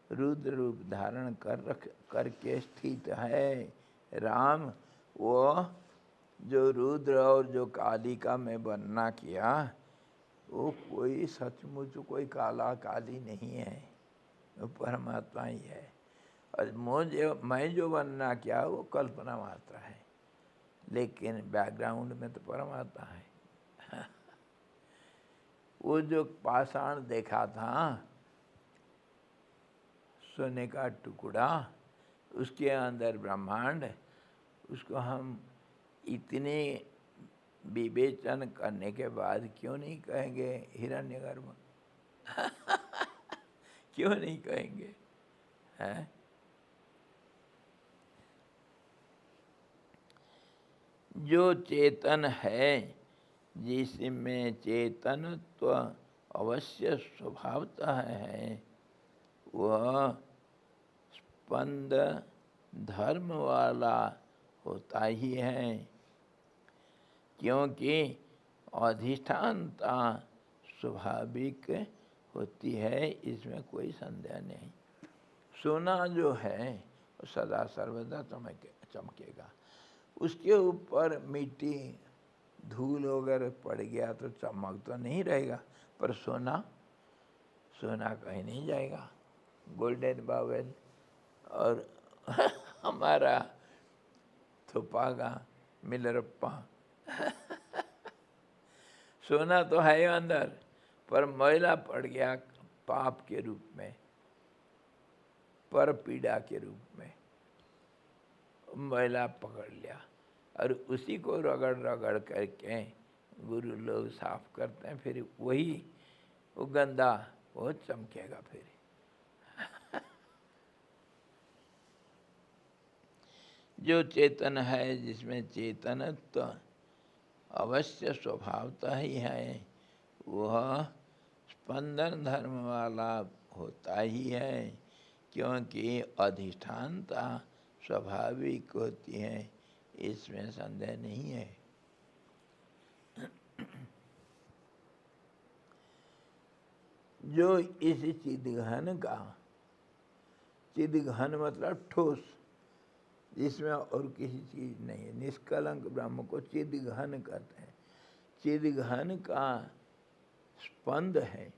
रुद्र रूप धारण करके स्थित है। राम वो जो रुद्र और जो कालिका में वर्णना किया, वो कोई सचमुच कोई काला काली नहीं है, वो परमात्मा ही है। और मैं जो वर्णना किया वो कल्पना मात्र है, लेकिन बैकग्राउंड में तो परमात्मा है। वो जो पाषाण देखा था, सोने का टुकड़ा, उसके अंदर ब्रह्मांड, उसको हम इतने विवेचन करने के बाद क्यों नहीं कहेंगे हिरण्यगर्भ? क्यों नहीं कहेंगे? हैं? जो चेतन है, जिसमें चेतनत्व अवश्य स्वभावतः है, वह स्पंद धर्म वाला होता ही है, क्योंकि अधिष्ठानता स्वाभाविक होती है, इसमें कोई संदेह नहीं। सोना जो है वो सदा सर्वदा चमकेगा। उसके ऊपर मिट्टी धूल वगैरह पड़ गया तो चमक तो नहीं रहेगा, पर सोना कहीं नहीं जाएगा। गोल्डन बावेल और हमारा थोपागा मिलरप्पा सोना तो है अंदर, पर मैला पड़ गया पाप के रूप में, पर पीड़ा के रूप में मैला पकड़ लिया, और उसी को रगड़ रगड़ करके गुरु लोग साफ करते हैं, फिर वही वो गंदा वो चमकेगा। फिर जो चेतन है, जिसमें चेतनत्व अवश्य स्वभावतः ही है, वह स्पंदन धर्म वाला होता ही है, क्योंकि अधिष्ठानता स्वाभाविक होती है, इसमें संदेह नहीं है। जो इस चिदघन का, चिदघन मतलब ठोस, जिसमें और किसी चीज नहीं है, निष्कलंक ब्रह्म को चिदघन कहते हैं। चिदघन का स्पंद है,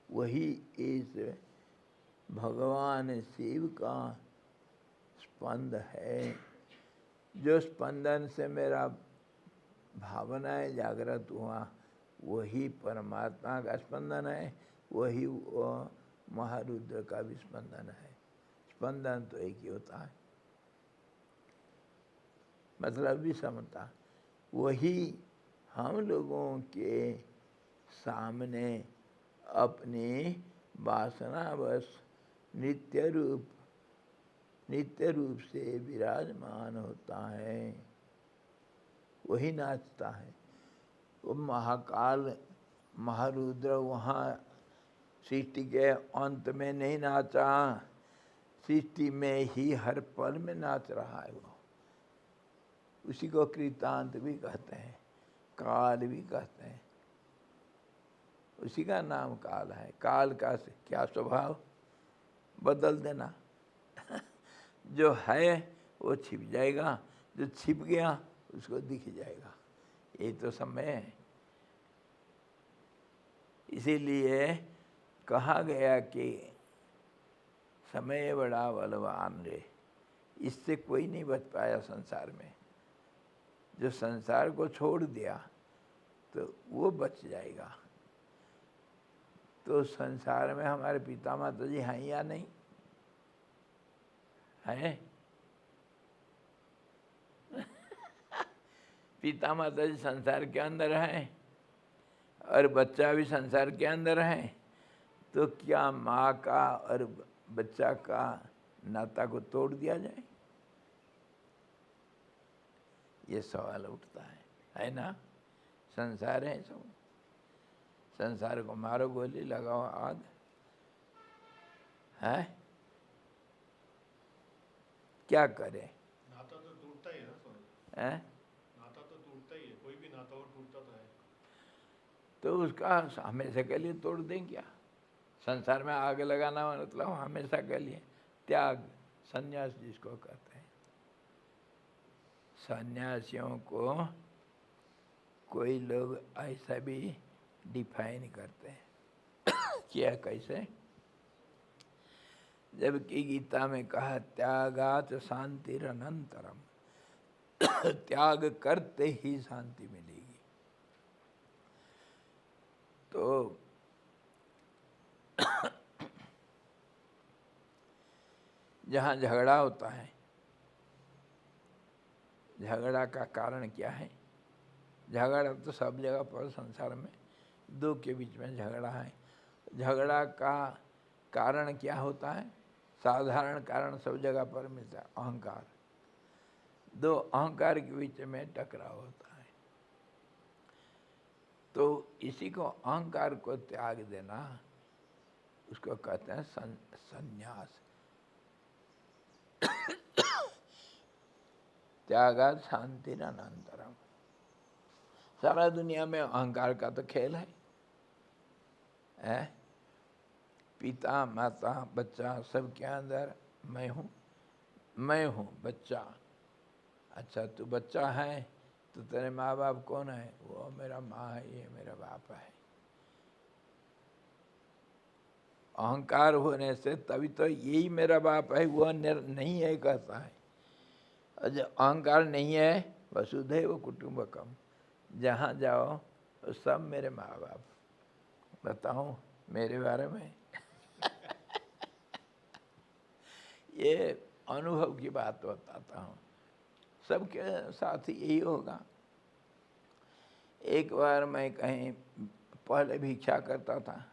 वही इस भगवान शिव का स्पंद है। जो स्पंदन से मेरा भावनाएं जागृत हुआ, वही परमात्मा का स्पंदन है, वही वो महारुद्र का भी स्पंदन है। स्पंदन तो एक ही होता है, मतलब विषमता। वही हम लोगों के सामने अपनी वासनावश नित्य रूप से विराजमान होता है, वही नाचता है। वो महाकाल महारुद्र वहाँ सृष्टि के अंत में नहीं नाचा, सृष्टि में ही हर पल में नाच रहा है वो। उसी को कृतांत भी कहते हैं, काल भी कहते हैं। उसी का नाम काल है। काल का क्या स्वभाव, बदल देना। जो है वो छिप जाएगा, जो छिप गया उसको दिख जाएगा। ये तो समय है। इसीलिए कहा गया कि समय बड़ा बलवान रे, इससे कोई नहीं बच पाया संसार में। जो संसार को छोड़ दिया तो वो बच जाएगा। तो संसार में हमारे पिता माता जी हैं या नहीं हैं? पिता माता जी संसार के अंदर हैं और बच्चा भी संसार के अंदर है। तो क्या माँ का और बच्चा का नाता को तोड़ दिया जाए? ये सवाल उठता है ना? संसार है सब। संसार को मारो गोली, लगाओ आग, है क्या करे? नाता तो टूटता ही है ना स्वामी। है नाता तो टूटता ही है, कोई भी नाता हो टूटता तो है। तो उसका हमेशा के लिए तोड़ दें क्या? संसार में आग लगाना मतलब हमेशा के लिए त्याग, संन्यास जिसको कहते हैं। सन्यासियों को कोई लोग ऐसा भी डिफाइन करते हैं क्या, कैसे? जबकि गीता में कहा त्यागात शांतिरनंतरम, त्याग करते ही शांति मिलेगी। तो जहाँ झगड़ा होता है, झगड़ा का कारण क्या है? झगड़ा तो सब जगह पर संसार में दो के बीच में झगड़ा है। झगड़ा का कारण क्या होता है? साधारण कारण सब जगह पर मिलता है, अहंकार। दो अहंकार के बीच में टकराव होता है। तो इसी को अहंकार को त्याग देना, उसको कहते हैं संन्यास। त्यागात शांतिरनंतरम। सारा दुनिया में अहंकार का तो खेल है? पिता माता बच्चा सबके अंदर मैं हूँ बच्चा। अच्छा तू बच्चा है तो तेरे माँ बाप कौन है? वो मेरा माँ है, ये मेरा बाप है। अहंकार होने से तभी तो यही मेरा बाप है, वो नहीं है कहता है। और जब अहंकार नहीं है, वसुधैव कुटुंबकम, जहाँ जाओ तो सब मेरे माँ बाप। बताऊँ मेरे बारे में? ये अनुभव की बात बताता हूँ, सबके साथ यही होगा। एक बार मैं कहीं पहले भिक्षा करता था,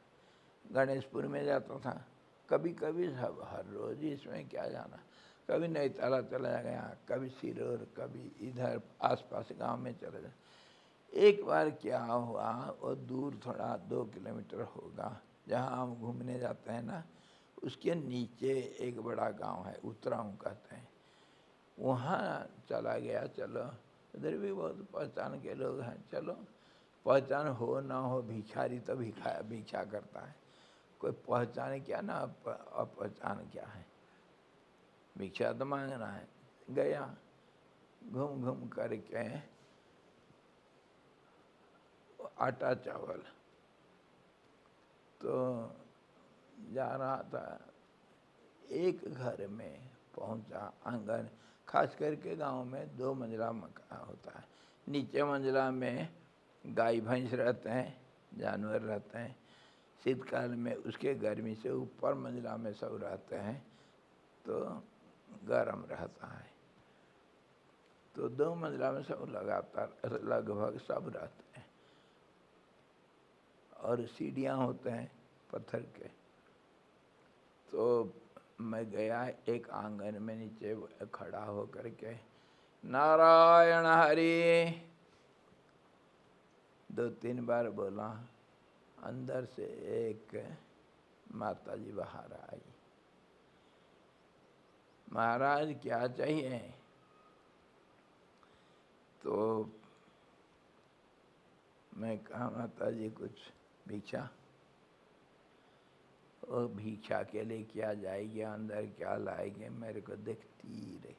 गणेशपुर में जाता था। कभी कभी सब, हर रोज इसमें क्या जाना। कभी नई ताला चला गया, कभी सिरोर, कभी इधर आसपास गांव में चला गया। एक बार क्या हुआ, वो दूर थोड़ा 2 किलोमीटर होगा, जहाँ हम घूमने जाते हैं ना, उसके नीचे एक बड़ा गांव है, उतराऊ कहते हैं, वहाँ चला गया। चलो, उधर भी बहुत पहचान के लोग हैं, चलो पहचान हो ना हो, भिखारी तो भिक्षा करता है, कोई पहचान क्या ना अपहचान क्या है, भिक्षा तो मांगना है। गया, घूम घूम करके आटा चावल तो जा रहा था, एक घर में पहुंचा, आंगन, खास करके गांव में 2 मंजिला मकान होता है, नीचे मंजिला में गाय भैंस रहते हैं, जानवर रहते हैं, शीतकाल में उसके गर्मी से ऊपर मंजिला में सब रहते हैं, तो गर्म रहता है। तो 2 मंजिला में सब लगातार लगभग सब रहते हैं, और सीढ़ियाँ होते हैं पत्थर के। तो मैं गया एक आंगन में, नीचे खड़ा होकर के नारायण हरि 2-3 बार बोला। अंदर से एक माता जी बाहर आई, महाराज क्या चाहिए? तो मैं कहा, माता जी कुछ भिक्षा। और भिक्षा के लिए क्या जाएगी, अंदर क्या लाएगी, मेरे को देखती ही रही,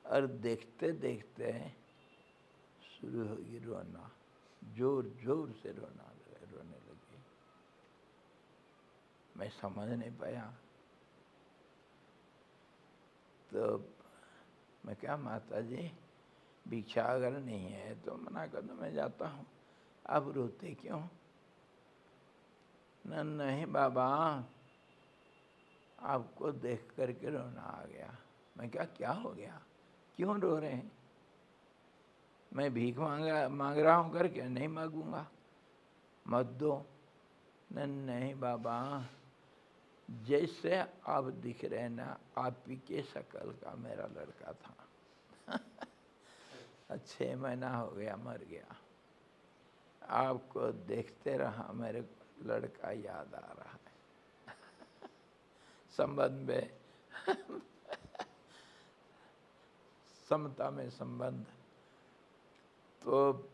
और देखते देखते शुरू होगी रोना, जोर जोर से रोने लगी। मैं समझ नहीं पाया। तो मैं क्या, माता जी भिक्षा अगर नहीं है तो मना कर दो, मैं जाता हूँ, आप रोते क्यों? नहीं बाबा, आपको देख करके रोना आ गया। मैं क्या हो गया, क्यों रो रहे हैं? मैं भीख मांग रहा हूँ करके? नहीं मांगूंगा, मत दो। नहीं बाबा, जैसे आप दिख रहे ना, आप ही के शक्ल का मेरा लड़का था। 6 महीना हो गया, मर गया, आपको देखते रहा, मेरे लड़का याद आ रहा है। संबंध में समता में संबंध। तो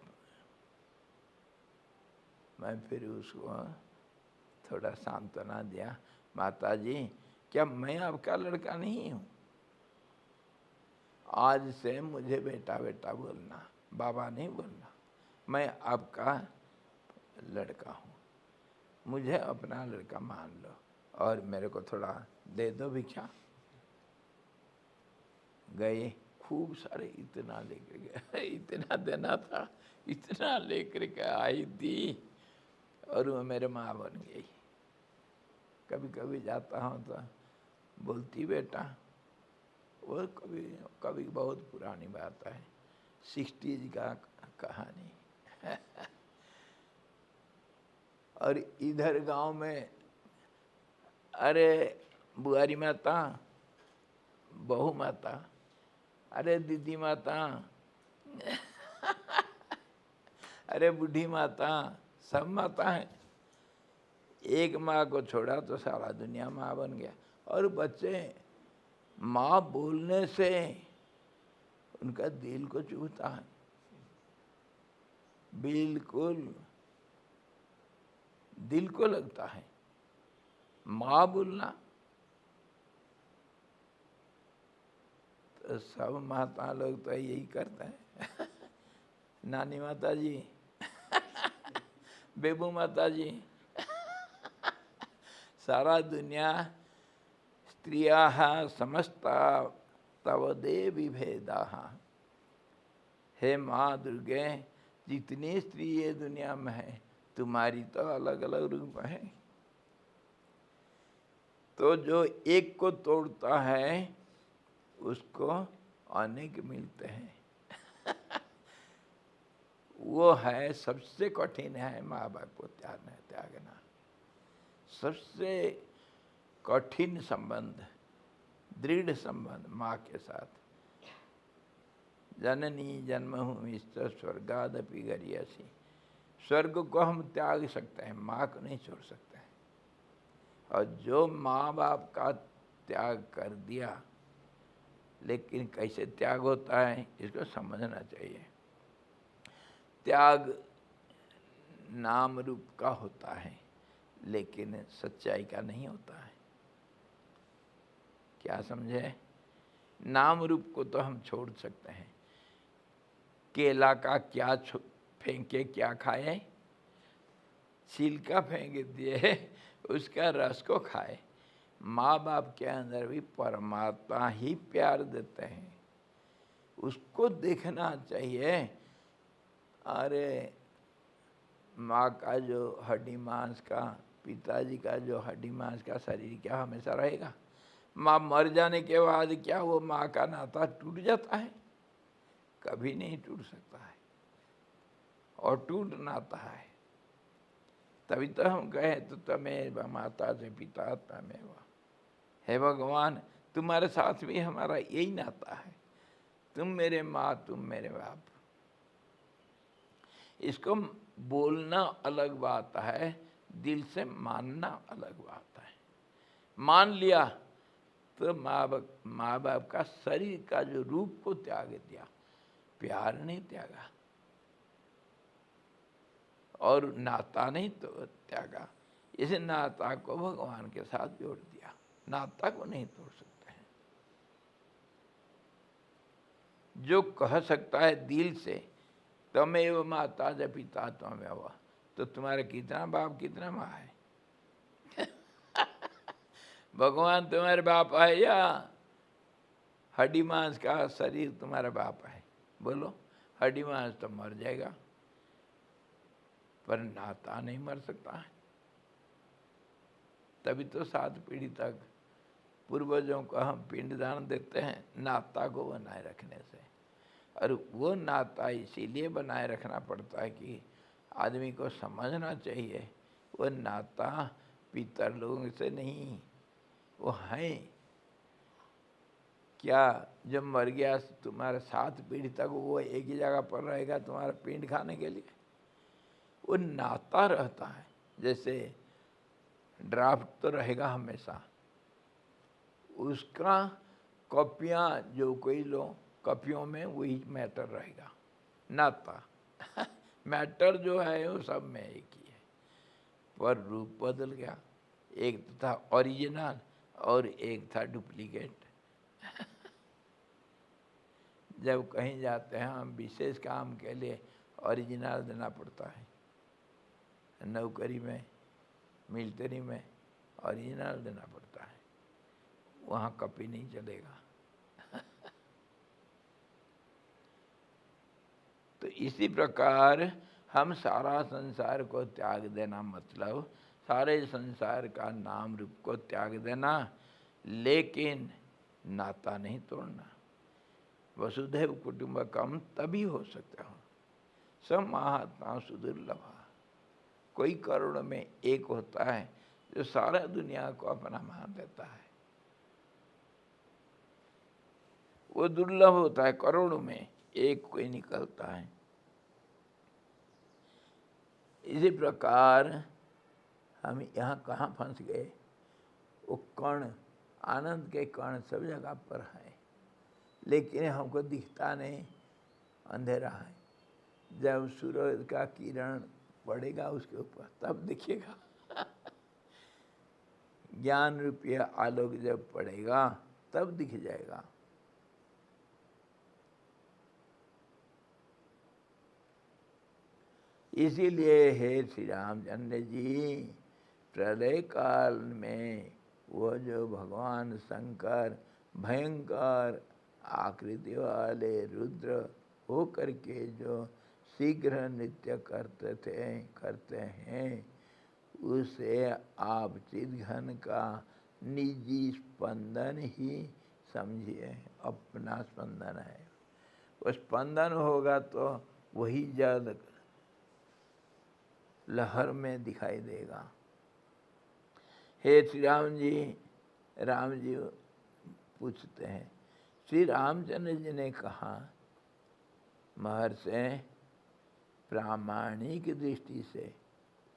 मैं फिर उसको थोड़ा सांत्वना दिया, माता जी क्या मैं आपका लड़का नहीं हूँ? आज से मुझे बेटा बेटा बोलना, बाबा नहीं बोलना, मैं आपका लड़का हूँ, मुझे अपना लड़का मान लो, और मेरे को थोड़ा दे दो भिक्षा। गए, खूब सारे इतना लेकर गए, इतना देना था, इतना लेकर के आई दी, और वो मेरे माँ बन गई। कभी कभी जाता हूँ तो बोलती, बेटा, वो कभी कभी बहुत पुरानी बात है, 60s का कहानी। और इधर गांव में, अरे बुआरी माता, बहू माता, अरे दीदी माता, अरे बूढ़ी माता, सब माता है। एक माँ को छोड़ा तो सारा दुनिया माँ बन गया। और बच्चे माँ बोलने से उनका दिल को चुभता है, बिल्कुल दिल को लगता है माँ बोलना। तो सब माता लोग तो यही करते हैं। नानी माता जी, बेबू माता जी, सारा दुनिया स्त्रियाः समस्ता तव देवी भेदाः। हे माँ दुर्गे, जितनी स्त्री ये दुनिया में है, तुम्हारी तो अलग अलग रूप है। तो जो एक को तोड़ता है उसको अनेक मिलते हैं। वो है सबसे कठिन है माँ बाप को त्यागना, सबसे कठिन संबंध, दृढ़ संबंध माँ के साथ। जननी जन्मभूमिश्च स्वर्गादपि गरीयसी। स्वर्ग को हम त्याग सकते हैं, माँ को नहीं छोड़ सकते हैं। और जो माँ बाप का त्याग कर दिया, लेकिन कैसे त्याग होता है इसको समझना चाहिए। त्याग नाम रूप का होता है, लेकिन सच्चाई का नहीं होता है। क्या समझे? नाम रूप को तो हम छोड़ सकते हैं। केला का क्या फेंके क्या खाए, छिलका फेंक दिए उसका रस को खाए। माँ बाप के अंदर भी परमात्मा ही प्यार देते हैं, उसको देखना चाहिए। अरे माँ का जो हड्डी मांस का, पिताजी का जो हड्डी मांस का शरीर क्या हमेशा रहेगा? माँ मर जाने के बाद क्या वो माँ का नाता टूट जाता है? कभी नहीं टूट सकता है, और टूट नाता है। तभी तो हम कहे तो तमेव माता से पिता तमेव। हे भगवान, तुम्हारे साथ भी हमारा यही नाता है, तुम मेरे माँ तुम मेरे बाप। इसको बोलना अलग बात है, दिल से मानना अलग बात है। मान लिया तो माँ बाप का शरीर का जो रूप को त्याग दिया, प्यार नहीं त्यागा, और नाता नहीं तो त्यागा। इस नाता को भगवान के साथ जोड़ दिया, नाता को नहीं तोड़ सकते हैं। जो कह सकता है दिल से तमेव माता च पिता त्वमेव, तो तुम्हारा कितना बाप कितना माँ है? भगवान तुम्हारे बाप है या हड्डी मांस का शरीर तुम्हारा बाप है? बोलो। हड्डी मांस तो मर जाएगा, पर नाता नहीं मर सकता है। तभी तो 7 पीढ़ी तक पूर्वजों को हम पिंडदान देते हैं, नाता को बनाए रखने से। और वो नाता इसीलिए बनाए रखना पड़ता है कि आदमी को समझना चाहिए वो नाता पितर लोगों से नहीं, वो हैं क्या। जब मर गया तुम्हारे 7 पीढ़ी तक वो एक ही जगह पर रहेगा तुम्हारा पिंड खाने के लिए? वो नाता रहता है। जैसे ड्राफ्ट तो रहेगा हमेशा, उसका कॉपियाँ जो कोई लो, कॉपियों में वही मैटर रहेगा, नाता। मैटर जो है वो सब में एक ही है, पर रूप बदल गया। एक तो था ओरिजिनल और एक था डुप्लीकेट। जब कहीं जाते हैं हम विशेष काम के लिए, ओरिजिनल देना पड़ता है। नौकरी में, मिलिट्री में ओरिजिनल देना पड़ता है, वहाँ कॉपी नहीं चलेगा। तो इसी प्रकार हम सारा संसार को त्याग देना, मतलब सारे संसार का नाम रूप को त्याग देना, लेकिन नाता नहीं तोड़ना। वसुधैव कुटुंबकम तभी हो सकता हो, सब महात्मा सुदुर्लभ। कोई करोड़ में एक होता है जो सारा दुनिया को अपना मान लेता है, वो दुर्लभ होता है। करोड़ों में एक कोई निकलता है। इसी प्रकार हम यहाँ कहाँ फंस गए? वो कण, आनंद के कण सब जगह पर हैं, लेकिन हमको दिखता नहीं, अंधेरा है। जब सूरज का किरण पड़ेगा उसके ऊपर तब दिखेगा। ज्ञान रूपी आलोक जब पड़ेगा तब दिख जाएगा। इसीलिए हे श्री रामचंद्र जी, प्रलय काल में वो जो भगवान शंकर भयंकर आकृति वाले रुद्र हो करके जो शीघ्र नृत्य करते हैं, उसे आप चिदघन का निजी स्पंदन ही समझिए, अपना स्पंदन है। वो स्पंदन होगा तो वही जल लहर में दिखाई देगा। हे श्री राम जी पूछते हैं, श्री रामचंद्र जी ने कहा महर्षि प्रामाणिक दृष्टि से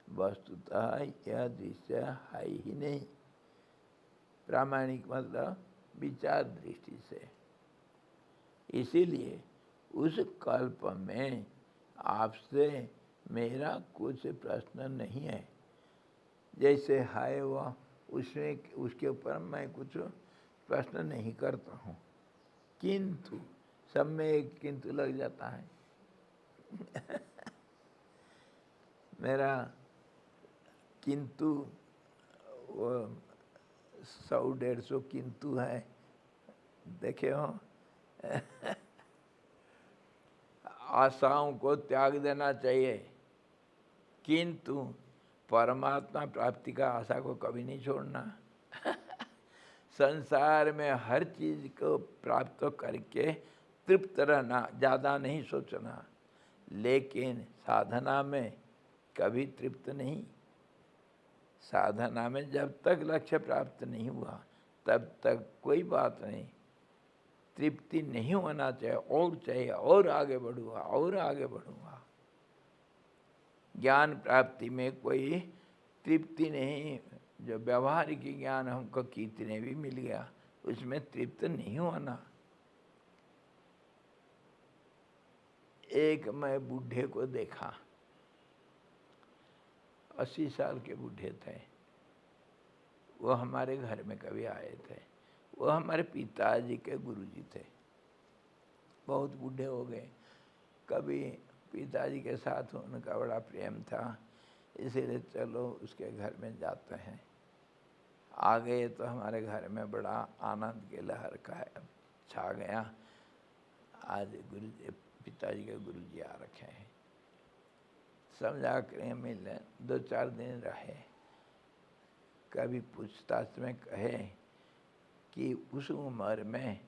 वस्तुतः यह दृश्य है ही नहीं। प्रामाणिक मतलब विचार दृष्टि से। इसीलिए उस कल्प में आपसे मेरा कुछ प्रश्न नहीं है। जैसे है वह उसमें उसके ऊपर मैं कुछ प्रश्न नहीं करता हूँ, किंतु सब में एक किंतु लग जाता है। मेरा किंतु वो 100-150 किंतु है, देखे हो। आशाओं को त्याग देना चाहिए, किंतु परमात्मा प्राप्ति का आशा को कभी नहीं छोड़ना। संसार में हर चीज को प्राप्त करके तृप्त रहना, ज़्यादा नहीं सोचना, लेकिन साधना में कभी तृप्त नहीं। साधना में जब तक लक्ष्य प्राप्त नहीं हुआ तब तक कोई बात नहीं, तृप्ति नहीं होना चाहिए, और चाहिए और आगे बढ़ूँगा और आगे बढ़ूँगा। ज्ञान प्राप्ति में कोई तृप्ति नहीं। जो व्यवहारिक ज्ञान हमको कितने भी मिल गया उसमें तृप्त नहीं होना। एक मैं बूढ़े को देखा, 80 साल के बूढ़े थे। वो हमारे घर में कभी आए थे। वो हमारे पिताजी के गुरुजी थे। बहुत बूढ़े हो गए। कभी पिताजी के साथ उनका बड़ा प्रेम था, इसीलिए चलो उसके घर में जाते हैं। आ गए तो हमारे घर में बड़ा आनंद की लहर का छा गया। आज गुरुजी, पिताजी के गुरुजी आ रखे हैं। समझा कर मिले, 2-4 दिन रहे। कभी पूछताछ में कहे कि उस उम्र में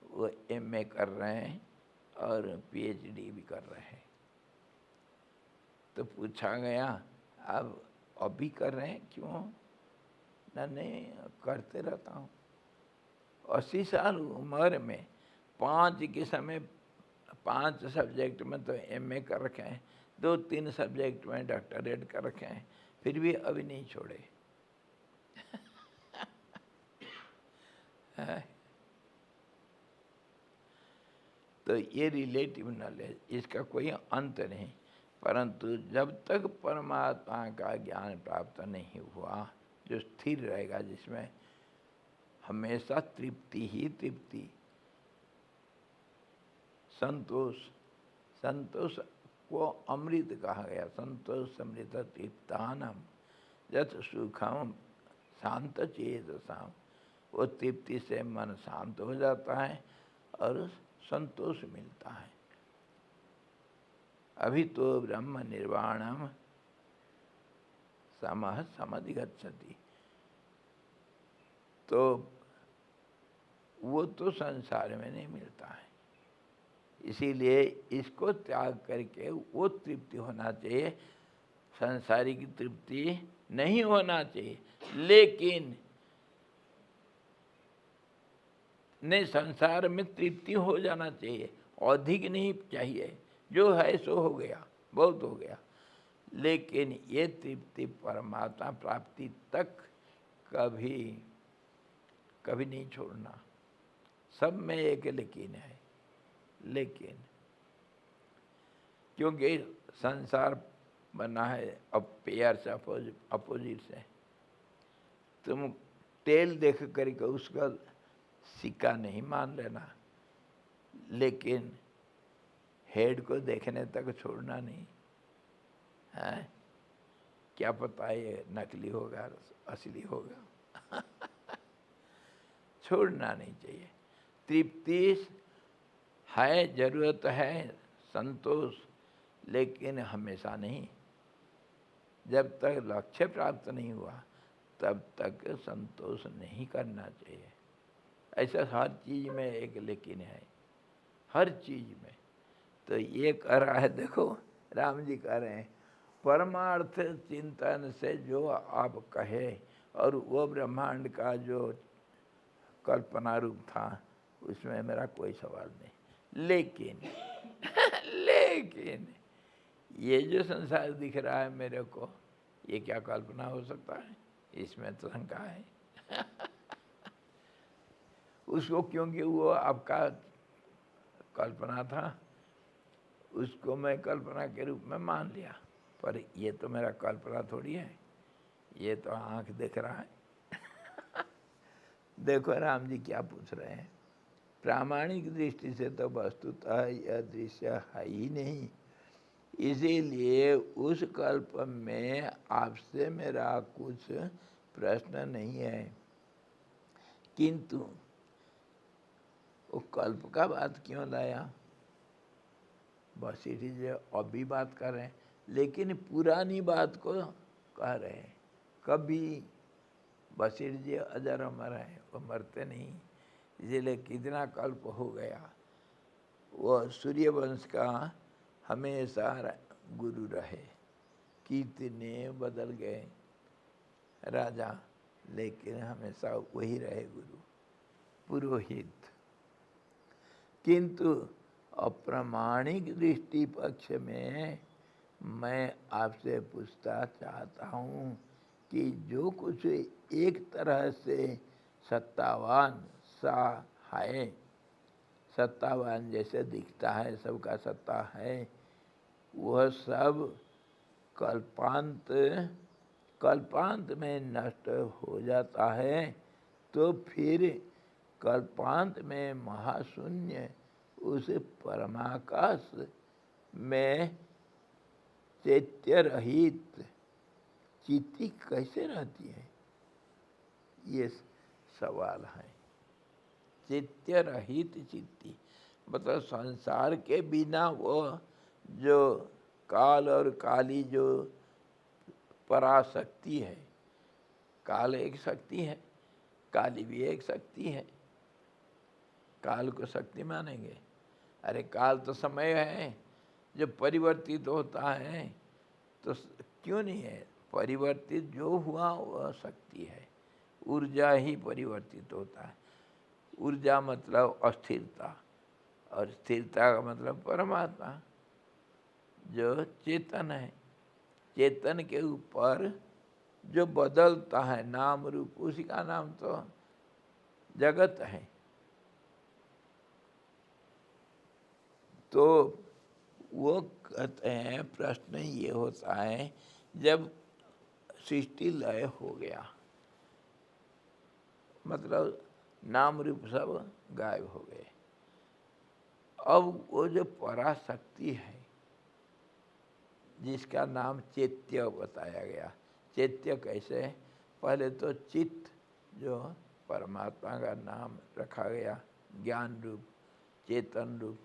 वो MA कर रहे हैं और PhD भी कर रहे हैं। तो पूछा गया, अब अभी कर रहे हैं क्यों? नहीं, करते रहता हूँ। 80 साल उम्र में 5 सब्जेक्ट में तो MA कर रखे हैं, 2-3 सब्जेक्ट में डॉक्टरेट कर रखे हैं, फिर भी अभी नहीं छोड़े। तो ये रिलेटिव नॉलेज, इसका कोई अंत नहीं। परंतु जब तक परमात्मा का ज्ञान प्राप्त नहीं हुआ, जो स्थिर रहेगा, जिसमें हमेशा तृप्ति ही तृप्ति, संतोष, संतोष को अमृत कहा गया। संतोष अमृत तृप्तानम यत् सुखम शांत चेतसाम। वो तृप्ति से मन शांत हो जाता है और संतोष मिलता है। अभी तो ब्रह्म निर्वाणम समः समधिगच्छति। तो वो तो संसार में नहीं मिलता है। इसीलिए इसको त्याग करके वो तृप्ति होना चाहिए, संसारिक तृप्ति नहीं होना चाहिए। लेकिन नहीं, संसार में तृप्ति हो जाना चाहिए, अधिक नहीं चाहिए। जो है सो हो गया, बहुत हो गया। लेकिन ये तृप्ति परमात्मा प्राप्ति तक कभी कभी नहीं छोड़ना। सब में एक लेकिन है। लेकिन क्योंकि संसार बना है अब पेयर से अपोजिट से। तुम तेल देख करके उसका सिक्का नहीं मान लेना, लेकिन हेड को देखने तक छोड़ना नहीं है। क्या पता ये नकली होगा असली होगा। छोड़ना नहीं चाहिए। तृप्ति है, जरूरत है, संतोष, लेकिन हमेशा नहीं। जब तक लक्ष्य प्राप्त नहीं हुआ तब तक संतोष नहीं करना चाहिए। ऐसा हर चीज में एक लेकिन है, हर चीज में। तो ये कह रहा है, देखो राम जी कह रहे हैं, परमार्थ चिंतन से जो आप कहे और वो ब्रह्मांड का जो कल्पना रूप था, उसमें मेरा कोई सवाल नहीं। लेकिन लेकिन ये जो संसार दिख रहा है मेरे को, ये क्या कल्पना हो सकता है? इसमें तो शंका है। उसको, क्योंकि वो आपका कल्पना था, उसको मैं कल्पना के रूप में मान लिया, पर ये तो मेरा कल्पना थोड़ी है, ये तो आंख देख रहा है। देखो राम जी क्या पूछ रहे हैं, प्रामाणिक दृष्टि से तो वस्तुतः यह दृश्य है ही नहीं, इसीलिए उस कल्प में आपसे मेरा कुछ प्रश्न नहीं है। किंतु वो कल्प का बात क्यों लाया? वशिष्ठ जी अभी बात कर रहे हैं, लेकिन पुरानी बात को कह रहे हैं। कभी वशिष्ठ जी अजर अमर हैं, वो मरते नहीं, इसलिए कितना कल्प हो गया, वो सूर्यवंश का हमेशा गुरु रहे। कितने बदल गए राजा, लेकिन हमेशा वही रहे गुरु, पुरोहित। किंतु अप्रामाणिक दृष्टि पक्ष में मैं आपसे पूछना चाहता हूँ कि जो कुछ एक तरह से सत्तावान सा है, सत्तावान जैसे दिखता है, सबका सत्ता है, वह सब कल्पांत में नष्ट हो जाता है, तो फिर कल्पांत में महाशून्य उस परमाकाश में चैत्य रहित चित्ती कैसे रहती है? ये सवाल है। चैत्य रहित चित्ती मतलब संसार के बिना वो जो काल और काली जो पराशक्ति है, काल एक शक्ति है, काली भी एक शक्ति है। काल को शक्ति मानेंगे? अरे काल तो समय है जो परिवर्तित होता है, तो क्यों नहीं है? परिवर्तित जो हुआ वह शक्ति है। ऊर्जा ही परिवर्तित होता है। ऊर्जा मतलब अस्थिरता, और स्थिरता का मतलब परमात्मा जो चेतन है। चेतन के ऊपर जो बदलता है नाम रूप, उसी का नाम तो जगत है। तो वो कहते हैं, प्रश्न ये होता है, जब सृष्टि लय हो गया, मतलब नाम रूप सब गायब हो गए, अब वो जो पराशक्ति है जिसका नाम चैत्य बताया गया। चैत्य कैसे? पहले तो चित्त जो परमात्मा का नाम रखा गया, ज्ञान रूप, चेतन रूप,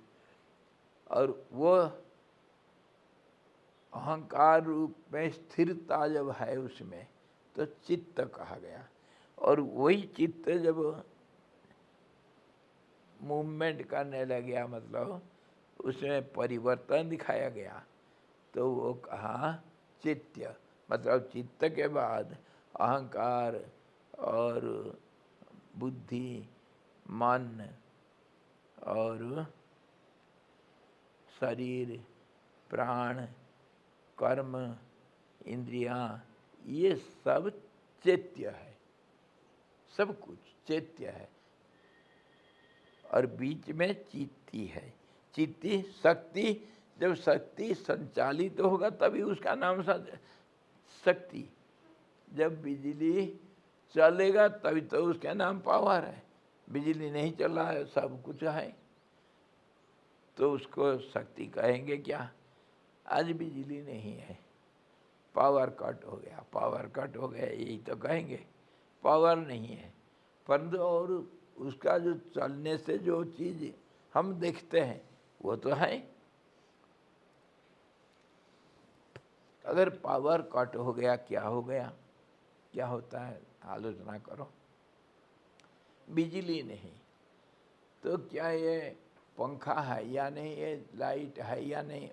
और वो अहंकार रूप में स्थिरता जब है उसमें, तो चित्त कहा गया। और वही चित्त जब मूवमेंट करने लग गया, मतलब उसमें परिवर्तन दिखाया गया, तो वो कहा चित्त। मतलब चित्त के बाद अहंकार और बुद्धि, मन और शरीर, प्राण, कर्म, इंद्रियां, ये सब चैत्य है। सब कुछ चैत्य है। और बीच में चित्ती है। चित्ती शक्ति, जब शक्ति संचालित तो होगा तभी उसका नाम शक्ति। जब बिजली चलेगा तभी तो उसका नाम पावर है। बिजली नहीं चल रहा है, सब कुछ है, तो उसको शक्ति कहेंगे क्या? आज बिजली नहीं है, पावर कट हो गया, पावर कट हो गया, यही तो कहेंगे। पावर नहीं है, परंतु और उसका जो चलने से जो चीज़ हम देखते हैं वो तो है। अगर पावर कट हो गया, क्या हो गया? क्या होता है? आलोचना करो। बिजली नहीं, तो क्या ये पंखा है या नहीं, ये लाइट है या नहीं,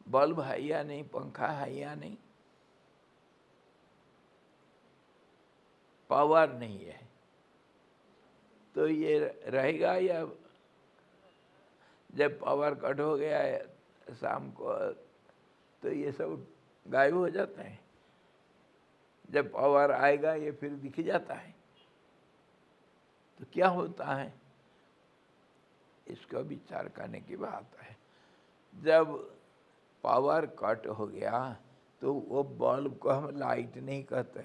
बल्ब है या नहीं, पंखा है या नहीं? पावर नहीं है तो ये रहेगा या जब पावर कट हो गया है शाम को तो ये सब गायब हो जाते हैं। जब पावर आएगा ये फिर दिख जाता है। तो क्या होता है, इसका विचार करने की बात है। जब पावर कट हो गया तो वो बल्ब को हम लाइट नहीं कहते।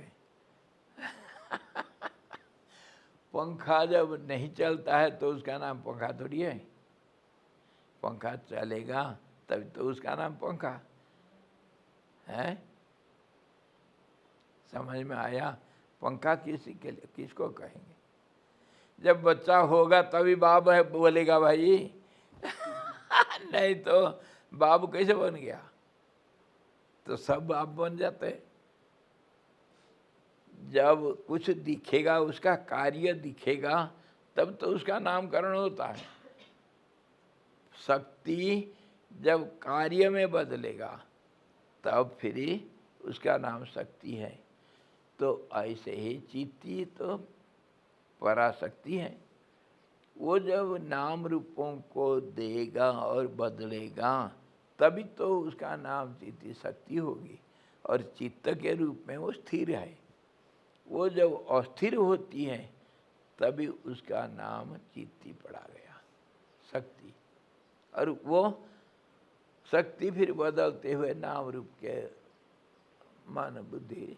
पंखा जब नहीं चलता है तो उसका नाम पंखा थोड़ी है। पंखा चलेगा तभी तो उसका नाम पंखा है। समझ में आया? पंखा किसी के लिए किसको कहेंगे? जब बच्चा होगा तभी बाप है बोलेगा भाई। नहीं तो बाप कैसे बन गया? तो सब बाप बन जाते। जब कुछ दिखेगा, उसका कार्य दिखेगा, तब तो उसका नामकरण होता है। शक्ति जब कार्य में बदलेगा तब फिर उसका नाम शक्ति है। तो ऐसे ही चित्ती तो पराशक्ति है। वो जब नाम रूपों को देगा और बदलेगा तभी तो उसका नाम चित्ती शक्ति होगी। और चित्त के रूप में वो स्थिर है। वो जब अस्थिर होती है तभी उसका नाम चित्ती पड़ा गया, शक्ति। और वो शक्ति फिर बदलते हुए नाम रूप के मन, बुद्धि,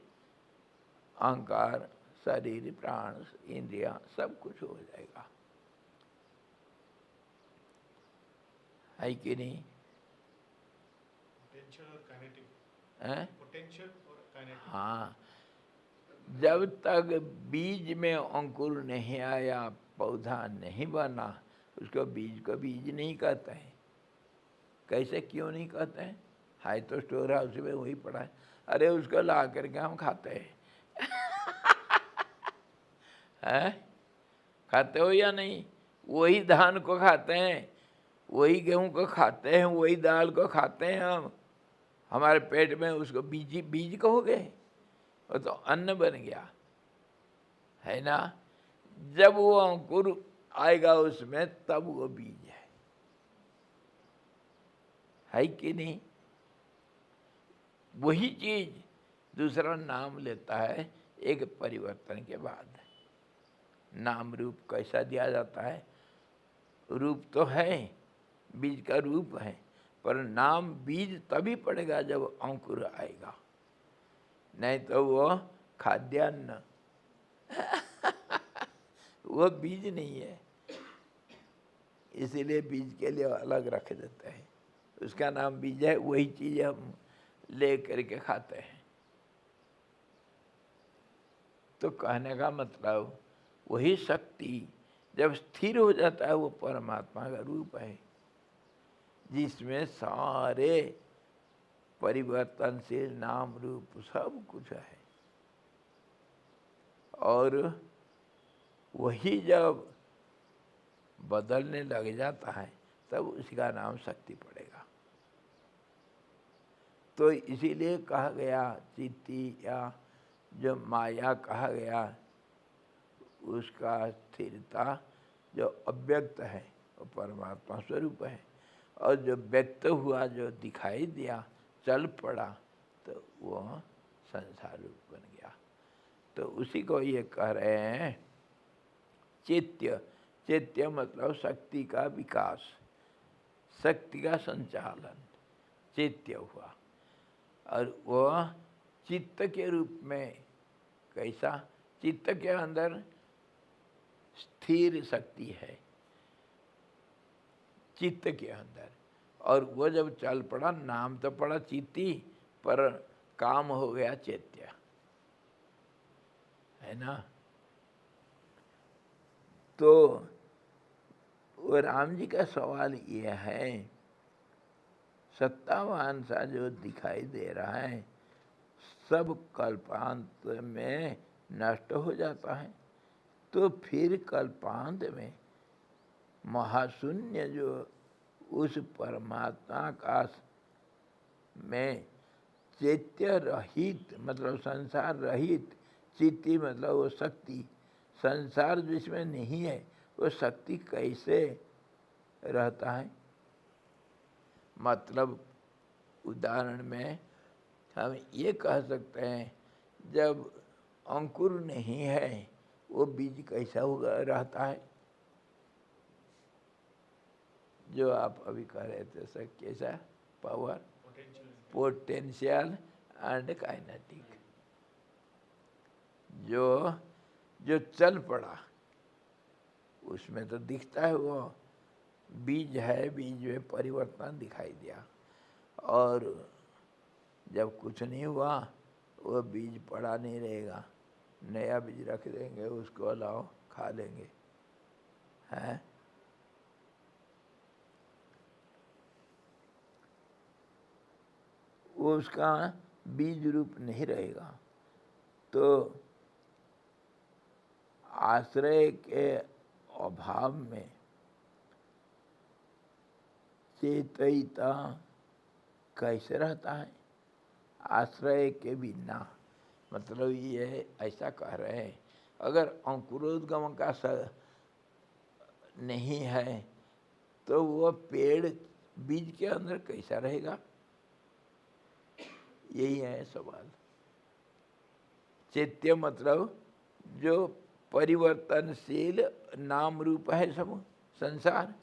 अहंकार, शरीर, प्राण, इंद्रियां सब कुछ हो जाएगा। है कि नहीं? पोटेंशियल और काइनेटिक। हैं? पोटेंशियल और काइनेटिक। हाँ, जब तक बीज में अंकुर नहीं आया, पौधा नहीं बना, उसको बीज को बीज नहीं कहते हैं। कैसे, क्यों नहीं कहते हैं? हाई तो स्टोर हाउस में वही पड़ा है। अरे उसको ला करके हम खाते हैं। हैं? खाते हो या नहीं? वही धान को खाते हैं, वही गेहूं को खाते हैं, वही दाल को खाते हैं हम। हमारे पेट में उसको बीज बीज कहोगे? वो तो अन्न बन गया है ना। जब वो अंकुर आएगा उसमें तब वो बीज है कि नहीं? वही चीज दूसरा नाम लेता है एक परिवर्तन के बाद। नाम रूप कैसा दिया जाता है? रूप तो है, बीज का रूप है, पर नाम बीज तभी पड़ेगा जब अंकुर आएगा, नहीं तो वो खाद्यान्न। वो बीज नहीं है। इसीलिए बीज के लिए अलग रख देते हैं। उसका नाम बीज है, वही चीज हम ले करके खाते हैं। तो कहने का मतलब वही शक्ति जब स्थिर हो जाता है वो परमात्मा का रूप है, जिसमें सारे परिवर्तनशील नाम रूप सब कुछ है। और वही जब बदलने लग जाता है तब उसका नाम शक्ति पड़ेगा। तो इसीलिए कहा गया चित्ती या जो माया कहा गया, उसका स्थिरता जो अव्यक्त है वो परमात्मा स्वरूप है। और जो व्यक्त हुआ, जो दिखाई दिया, चल पड़ा, तो वो संसार रूप बन गया। तो उसी को ये कह रहे हैं चैत्य। चैत्य मतलब शक्ति का विकास, शक्ति का संचालन, चैत्य हुआ। और वो चित्त के रूप में कैसा? चित्त के अंदर स्थिर शक्ति है, चित्त के अंदर। और वो जब चल पड़ा, नाम तो पड़ा चित्ती, पर काम हो गया चैत्य, है ना। तो वो राम जी का सवाल ये है, सत्तावान सा जो दिखाई दे रहा है सब कल्पांत में नष्ट हो जाता है, तो फिर कल्पांत में महाशून्य जो उस परमात्मा का में चैत्य रहित मतलब संसार रहित, चित्ती मतलब वो शक्ति, संसार जिसमें नहीं है वो शक्ति कैसे रहता है? मतलब उदाहरण में हम ये कह सकते हैं, जब अंकुर नहीं है वो बीज कैसा होगा रहता है, जो आप अभी कह रहे थे सर, कैसा पावर, पोटेंशियल एंड काइनेटिक, जो जो चल पड़ा उसमें तो दिखता है वो बीज है, बीज में परिवर्तन दिखाई दिया। और जब कुछ नहीं हुआ वो बीज पड़ा नहीं रहेगा, नया बीज रख देंगे, उसको लाओ खा लेंगे, हैं। वो उसका बीज रूप नहीं रहेगा। तो आश्रय के अभाव में चेतयिता कैसे रहता है? आश्रय के बिना, मतलब ये ऐसा कह रहे हैं, अगर अंकुरोद्गम का नहीं है तो वो पेड़ बीज के अंदर कैसा रहेगा? यही है सवाल। चैत्य मतलब जो परिवर्तनशील नाम रूप है सब संसार,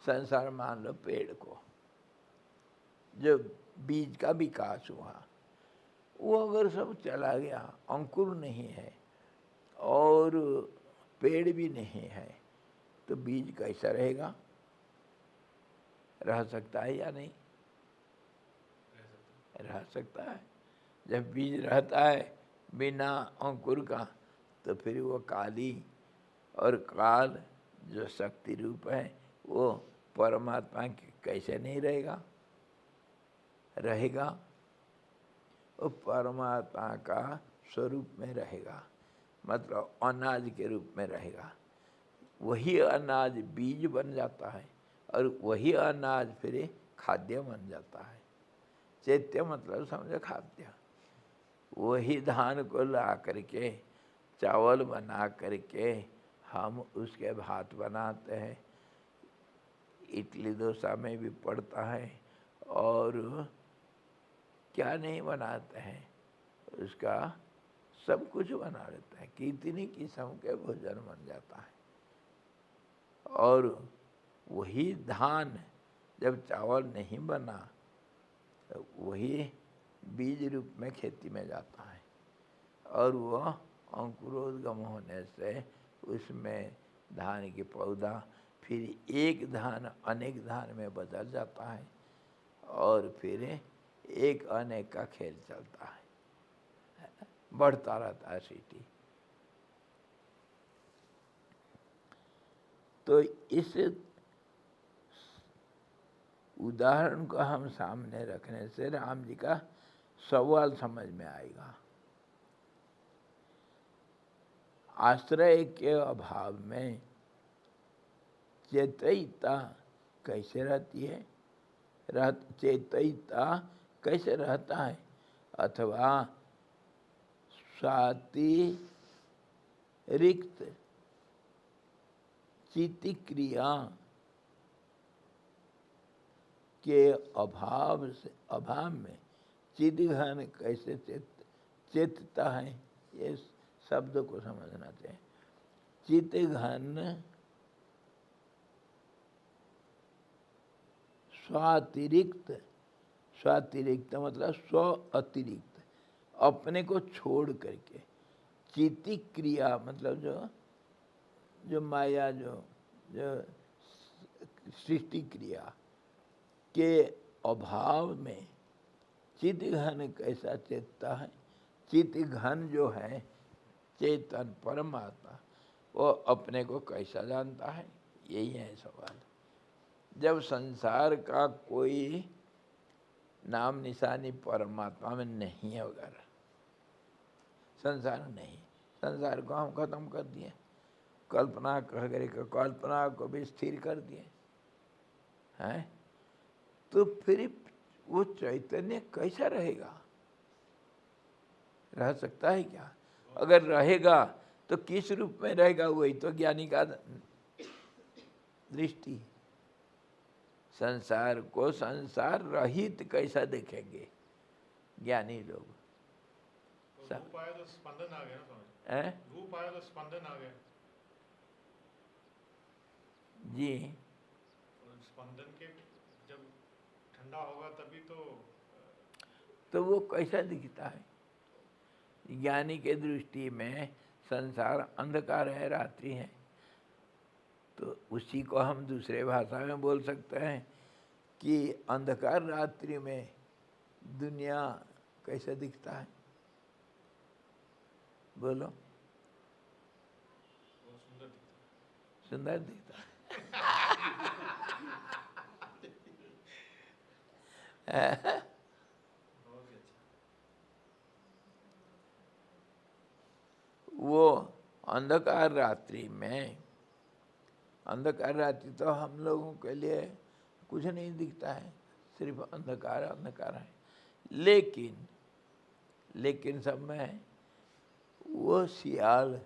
संसार मान लो पेड़ को, जो बीज का विकास हुआ वो अगर सब चला गया, अंकुर नहीं है और पेड़ भी नहीं है, तो बीज कैसा रहेगा? रह सकता है या नहीं? रह सकता है। जब बीज रहता है बिना अंकुर का, तो फिर वो काली और काल जो शक्ति रूप है वो परमात्मा के कैसे नहीं रहेगा? रहेगा। वो परमात्मा का स्वरूप में रहेगा, मतलब अनाज के रूप में रहेगा। वही अनाज बीज बन जाता है और वही अनाज फिर खाद्य बन जाता है। चैत्य मतलब समझो खाद्य। वही धान को ला करके चावल बना करके हम उसके भात बनाते हैं, इडली डोसा में भी पड़ता है, और क्या नहीं बनाते हैं, उसका सब कुछ बना लेते हैं। कितनी किस्म के भोजन बन जाता है। और वही धान जब चावल नहीं बना तो वही बीज रूप में खेती में जाता है, और वह अंकुरोद्गम होने से उसमें धान की पौधा फिर एक धान अनेक धान में बदल जाता है, और फिर एक अनेक का खेल चलता है, बढ़ता रहता है सिटी। तो इस उदाहरण को हम सामने रखने से राम जी का सवाल समझ में आएगा। आश्रय के अभाव में चेतयिता कैसे रहती है? चेतयिता कैसे रहता है? अथवा स्वातिरिक्त चितिक्रिया के अभाव में चिदघन कैसे चेतता है? ये शब्द को समझना चाहिए। चितघन स्वातिरिक्त, स्वातिरिक्त मतलब स्व अतिरिक्त, अपने को छोड़ करके। चिति क्रिया मतलब जो माया, जो सृष्टि क्रिया के अभाव में चितघन कैसा चेतता है? चितघन जो है चेतन परमात्मा, वो अपने को कैसा जानता है? यही है सवाल। जब संसार का कोई नाम निशानी परमात्मा में नहीं है, वगैरह संसार नहीं, संसार को हम खत्म कर दिए, कल्पना कह करके कल्पना को भी स्थिर कर दिए हैं, तो फिर वो चैतन्य कैसा रहेगा? रह सकता है क्या? अगर रहेगा तो किस रूप में रहेगा? वही तो ज्ञानी का दृष्टि, संसार को संसार रहित कैसा देखेंगे ज्ञानी लोग? तो रूप आया तो स्पंदन आ गया ना समझ। हैं? रूप आया तो स्पंदन आ गया। जी, और स्पंदन के जब ठंडा होगा तभी तो वो कैसा दिखता है? ज्ञानी के दृष्टि में संसार अंधकार है, रात्रि है। तो उसी को हम दूसरे भाषा में बोल सकते हैं कि अंधकार रात्रि में दुनिया कैसे दिखता है? बोलो। बहुत सुंदर दिखता है। सुंदर दिखता है। बहुत ही अच्छा। वो अंधकार रात्रि में, अंधकार रात्रि तो हम लोगों के लिए कुछ नहीं दिखता है, सिर्फ अंधकार अंधकार है। लेकिन सब में वो सियाल,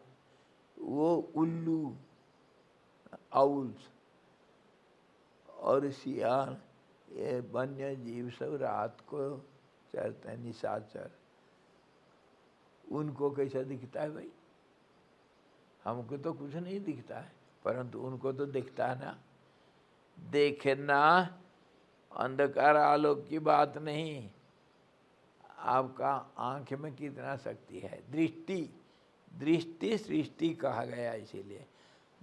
वो उल्लू, आउल्स और सियाल, ये वन्य जीव सब रात को चलते हैं, निशाचर। उनको कैसा दिखता है भाई? हमको तो कुछ नहीं दिखता है, परंतु उनको तो दिखता है ना। देखना अंधकार आलोक की बात नहीं, आपका आंख में कितना शक्ति है। दृष्टि, दृष्टि सृष्टि कहा गया इसीलिए।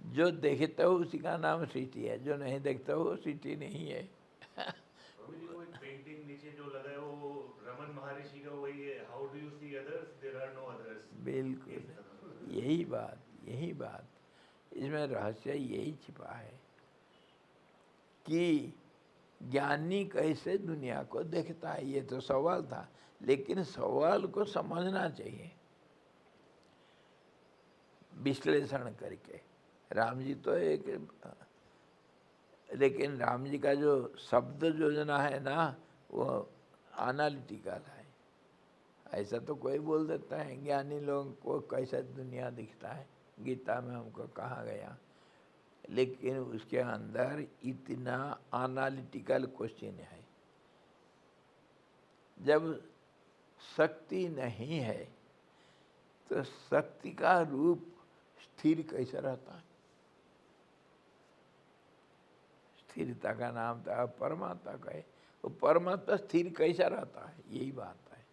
जो देखता हो उसी का नाम सृष्टि है, जो नहीं देखता हो सृष्टि नहीं है। स्वामी जी, वो एक पेंटिंग नीचे जो लगा है वो रमन महर्षि का वही है, how do you see others, there are no others. बिल्कुल, यही बात इसमें रहस्य यही छिपा है कि ज्ञानी कैसे दुनिया को देखता है। ये तो सवाल था, लेकिन सवाल को समझना चाहिए विश्लेषण करके। राम जी तो एक, लेकिन राम जी का जो शब्द योजना है ना, वो एनालिटिकल है। ऐसा तो कोई बोल देता है ज्ञानी लोगों को कैसा दुनिया दिखता है, गीता में हमको कहा गया, लेकिन उसके अंदर इतना एनालिटिकल क्वेश्चन है। जब शक्ति नहीं है तो शक्ति का रूप स्थिर कैसे रहता है? स्थिरता का नाम तो परमात्मा का है। वो परमात्मा स्थिर कैसा रहता है, यही बात है।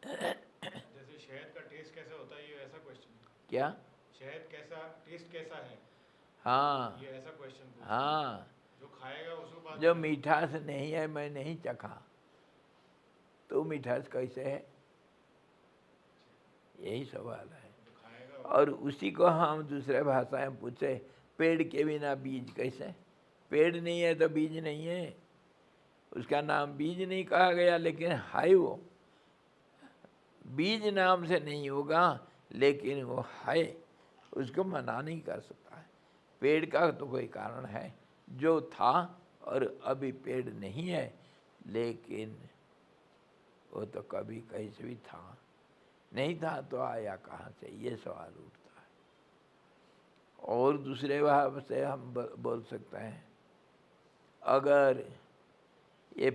जैसे शहद का टेस्ट कैसा होता है, ये ऐसा क्वेश्चन है। क्या? शहद कैसा टेस्ट कैसा है, हाँ ये ऐसा क्वेश्चन पूछा। हाँ, जो खाएगा उसको बात जो करेगा। मिठास नहीं है, मैं नहीं चखा, तो मिठास कैसे है? यही सवाल है। जो खाएगा और उसी को हम दूसरे भाषा में पूछे, पेड़ के बिना बीज कैसे? पेड़ नहीं है तो बीज नहीं है। उसका नाम बीज नहीं कहा गया, लेकिन है वो। बीज नाम से नहीं होगा, लेकिन वो है, उसको मना नहीं कर सकता है। पेड़ का तो कोई कारण है, जो था और अभी पेड़ नहीं है, लेकिन वो तो कभी कहीं से भी था, नहीं था तो आया कहाँ से, ये सवाल उठता है। और दूसरे भाव से हम बोल सकते हैं, अगर ये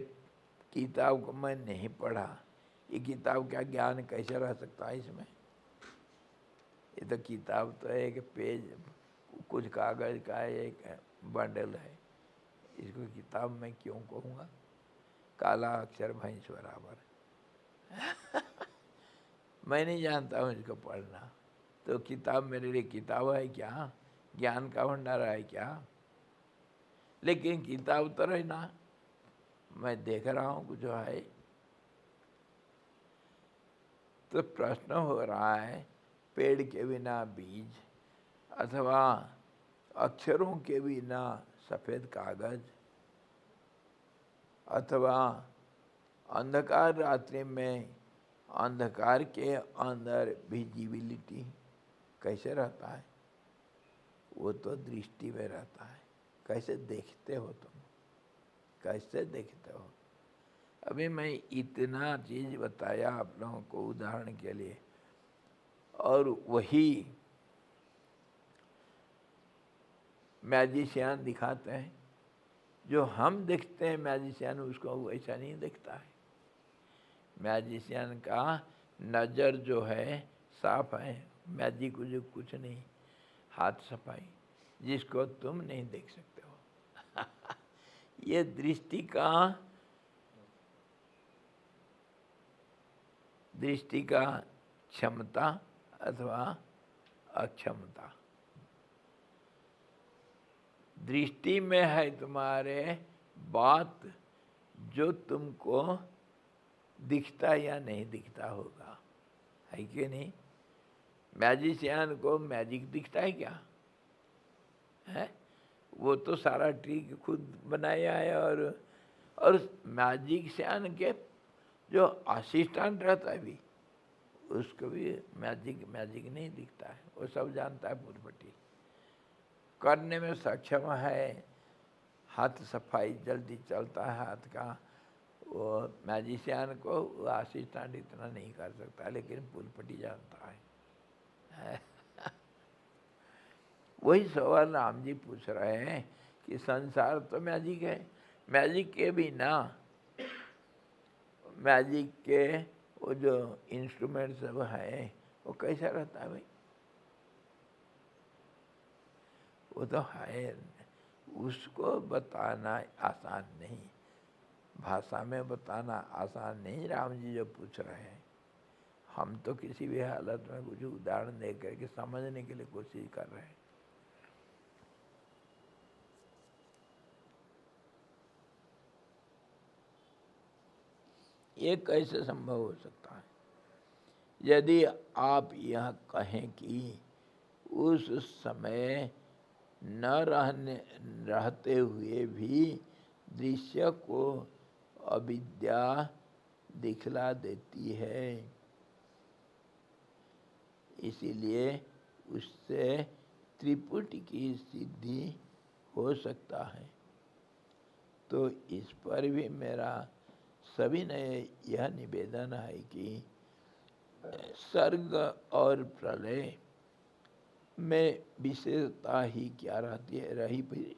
किताब को मैं नहीं पढ़ा, ये किताब का ज्ञान कैसे रह सकता है इसमें? ये तो किताब तो एक पेज, कुछ कागज का एक बंडल है, इसको किताब में क्यों कहूँगा? काला अक्षर भैंस बराबर। मैं नहीं जानता हूँ इसको पढ़ना, तो किताब मेरे लिए किताब है क्या? ज्ञान का भंडारा है क्या? लेकिन किताब तो रहना, मैं देख रहा हूँ कुछ है। तो प्रश्न हो रहा है, पेड़ के बिना बीज अथवा अक्षरों के बिना सफ़ेद कागज अथवा अंधकार रात्रि में अंधकार के अंदर विजिबिलिटी कैसे रहता है? वो तो दृष्टि में रहता है। कैसे देखते हो तुम, कैसे देखते हो? अभी मैं इतना चीज़ बताया आप लोगों को उदाहरण के लिए, और वही मैजिशियन दिखाते हैं जो हम देखते हैं मैजिशियन उसको वैसा नहीं दिखता है। मैजिशियन का नज़र जो है साफ है, मैजिक जो कुछ नहीं, हाथ सफाई जिसको तुम नहीं देख सकते हो। ये दृष्टि का क्षमता अथवा अक्षमता। दृष्टि में है तुम्हारे बात जो तुमको दिखता या नहीं दिखता होगा, है कि नहीं? मैजिशियन को मैजिक दिखता है क्या है? वो तो सारा ट्रिक खुद बनाया है। और मैजिशियन के जो असिस्टेंट रहता है भी, उसको भी मैजिक नहीं दिखता है। वो सब जानता है पूर्वपट्टी करने में सक्षम है, हाथ सफाई जल्दी चलता है हाथ का। वो मैजिशियन को वो असिस्टेंट इतना नहीं कर सकता, लेकिन पूर्वपट्टी जानता है। वही सवाल राम जी पूछ रहे हैं कि संसार तो मैजिक है, मैजिक के बिना, मैजिक के वो जो इंस्ट्रूमेंट सब है वो कैसा रहता है भाई? वो तो है, उसको बताना आसान नहीं, भाषा में बताना आसान नहीं। राम जी जो पूछ रहे हैं, हम तो किसी भी हालत में कुछ उदाहरण दे करके समझने के लिए कोशिश कर रहे हैं। ये कैसे संभव हो सकता है? यदि आप यह कहें कि उस समय न रहते हुए भी दृश्य को अविद्या दिखला देती है, इसीलिए उससे त्रिपुटी की सिद्धि हो सकता है, तो इस पर भी मेरा सभी ने यह निवेदन है कि सर्ग और प्रलय में विशेषता ही क्या रहती है? रही फिर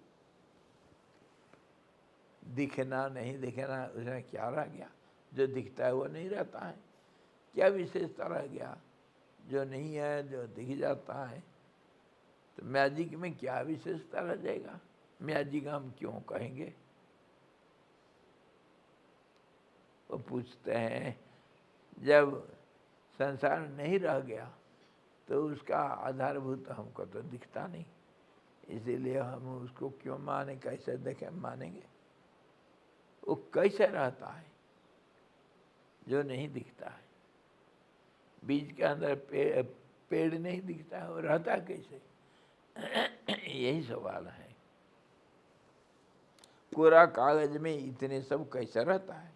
दिखना नहीं दिखना, उसमें क्या रह गया? जो दिखता है वो नहीं रहता है, क्या विशेषता रह गया? जो नहीं है, जो दिख जाता है। तो मैजिक में क्या विशेषता रह जाएगा? मैजिक हम क्यों कहेंगे? वो पूछते हैं जब संसार नहीं रह गया तो उसका आधारभूत हमको तो दिखता नहीं, इसीलिए हम उसको क्यों माने, कैसे देखें, मानेंगे? वो कैसे रहता है जो नहीं दिखता है? बीज के अंदर पेड़ नहीं दिखता है, वो रहता कैसे? यही सवाल है। कोरा कागज में इतने सब कैसे रहता है?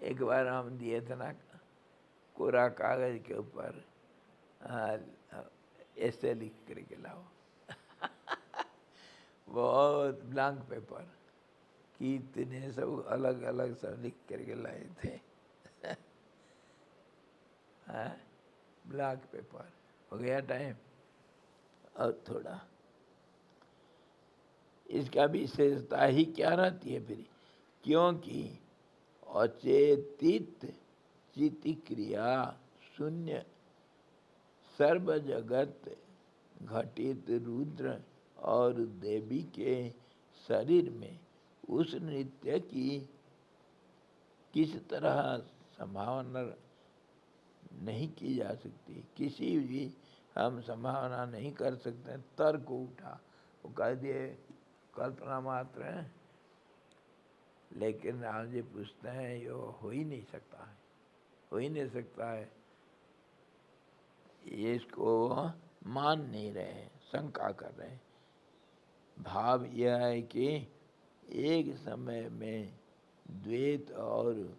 एक बार हम दिए थे ना कोरा कागज के ऊपर ऐसे लिख करके लाओ। बहुत ब्लैंक पेपर कि इतने सब अलग अलग सब लिख करके लाए थे। ब्लैक पेपर हो गया टाइम और थोड़ा। इसका विशेषता ही क्या रहती है फिर? क्योंकि अचेतित चित्त क्रिया शून्य सर्व जगत घटित रुद्र और देवी के शरीर में उस नृत्य की किस तरह संभावना नहीं की जा सकती? किसी भी हम संभावना नहीं कर सकते। तर्क उठा, वो कह दिए कल्पना मात्र है, लेकिन राम जी पूछते हैं ये हो ही नहीं सकता है, हो ही नहीं सकता है। ये इसको मान नहीं रहे, शंका कर रहे। भाव यह है कि एक समय में द्वैत और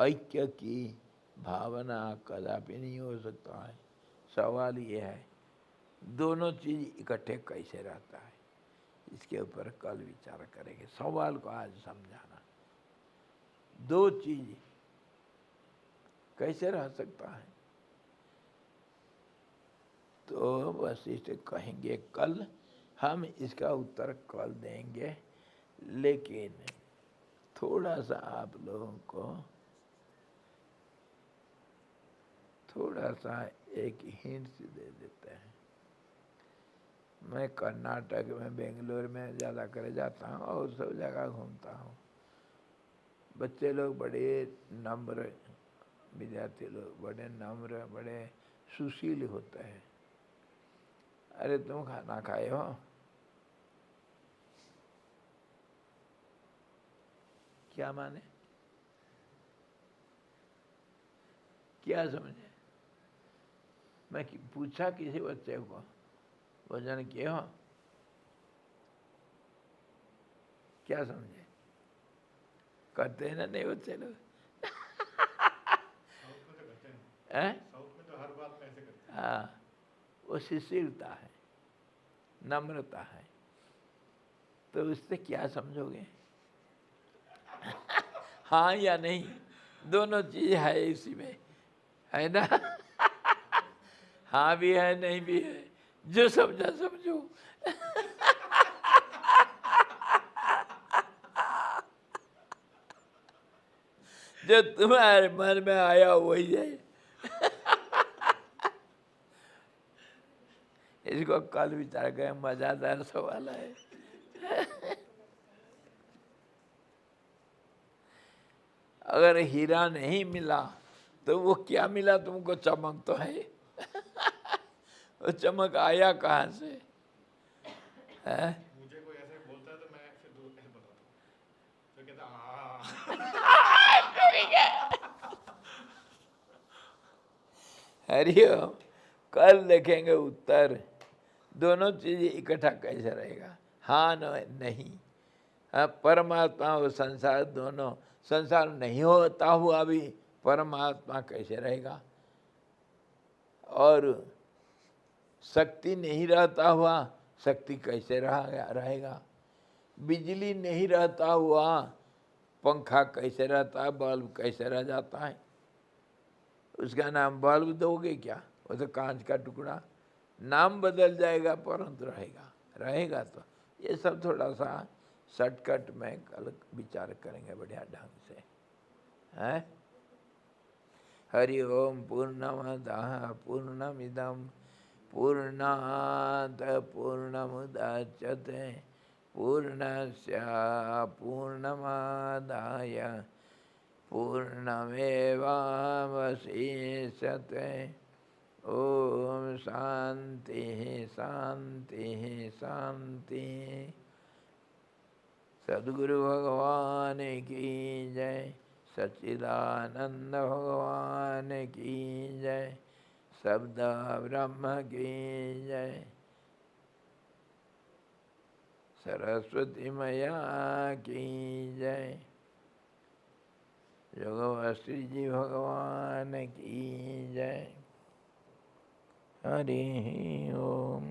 ऐक्य की भावना कदापि नहीं हो सकता है। सवाल ये है दोनों चीज इकट्ठे कैसे रहता है? इसके ऊपर कल विचार करेंगे। सवाल को आज समझाना, दो चीज कैसे रह सकता है? तो वशिष्ठ कहेंगे कल, हम इसका उत्तर कल देंगे, लेकिन थोड़ा सा आप लोगों को थोड़ा सा एक हिंट दे देते हैं। मैं कर्नाटक में, बेंगलोर में ज़्यादा कर जाता हूँ और सब जगह घूमता हूँ। बच्चे लोग बड़े नम्र, विद्यार्थी लोग बड़े नम्र, बड़े सुशील होते हैं। अरे तुम खाना खाए हो? क्या माने? क्या समझे? मैं पूछा किसी बच्चे को, भोजन किए हो? क्या समझे? करते हैं ना नहीं बच्चे लोग? साउथ में तो करते हैं। हैं? साउथ में तो हर बात में ऐसे करते हैं। हाँ, वो शिशिलता है, नम्रता है। तो उससे क्या समझोगे? हाँ या नहीं, दोनों चीज है इसी में, है ना? हाँ भी है, नहीं भी है, जो समझा समझो। जो तुम्हारे मन में आया वही है। इसको कल विचार करें, मजादार सवाल है। अगर हीरा नहीं मिला तो वो क्या मिला तुमको? चमक तो है। वो चमक आया कहाँ से? है? मुझे कोई ऐसे बोलता है तो मैं फिर ऐसे बताता हूँ, तो कहता हरिओम। कल देखेंगे उत्तर, दोनों चीज इकट्ठा कैसे रहेगा? हाँ नहीं। हाँ, परमात्मा और संसार दोनों, संसार नहीं होता हुआ भी परमात्मा कैसे रहेगा? और शक्ति नहीं रहता हुआ शक्ति कैसे रहेगा? बिजली नहीं रहता हुआ पंखा कैसे रहता है? बल्ब कैसे रह जाता है? उसका नाम बल्ब दोगे क्या? वो तो कांच का टुकड़ा, नाम बदल जाएगा परंतु रहेगा। रहेगा तो ये सब थोड़ा सा शॉर्टकट में कल विचार करेंगे बढ़िया ढंग से, हैं? हरि ओम। पूर्णमदः पूर्णमिदं पूर्णात् पूर्णमुदच्यते पूर्णस्य पूर्णमादाय पूर्णमेवावशिष्यते। ओम शांति शांति शांति। सद्गुरु भगवान की जय, सच्चिदानंद भगवान की जय, शब्द ब्रह्म की जय, सरस्वती मैया की जय, योगवशी जी भगवान की जय। हरि ओम।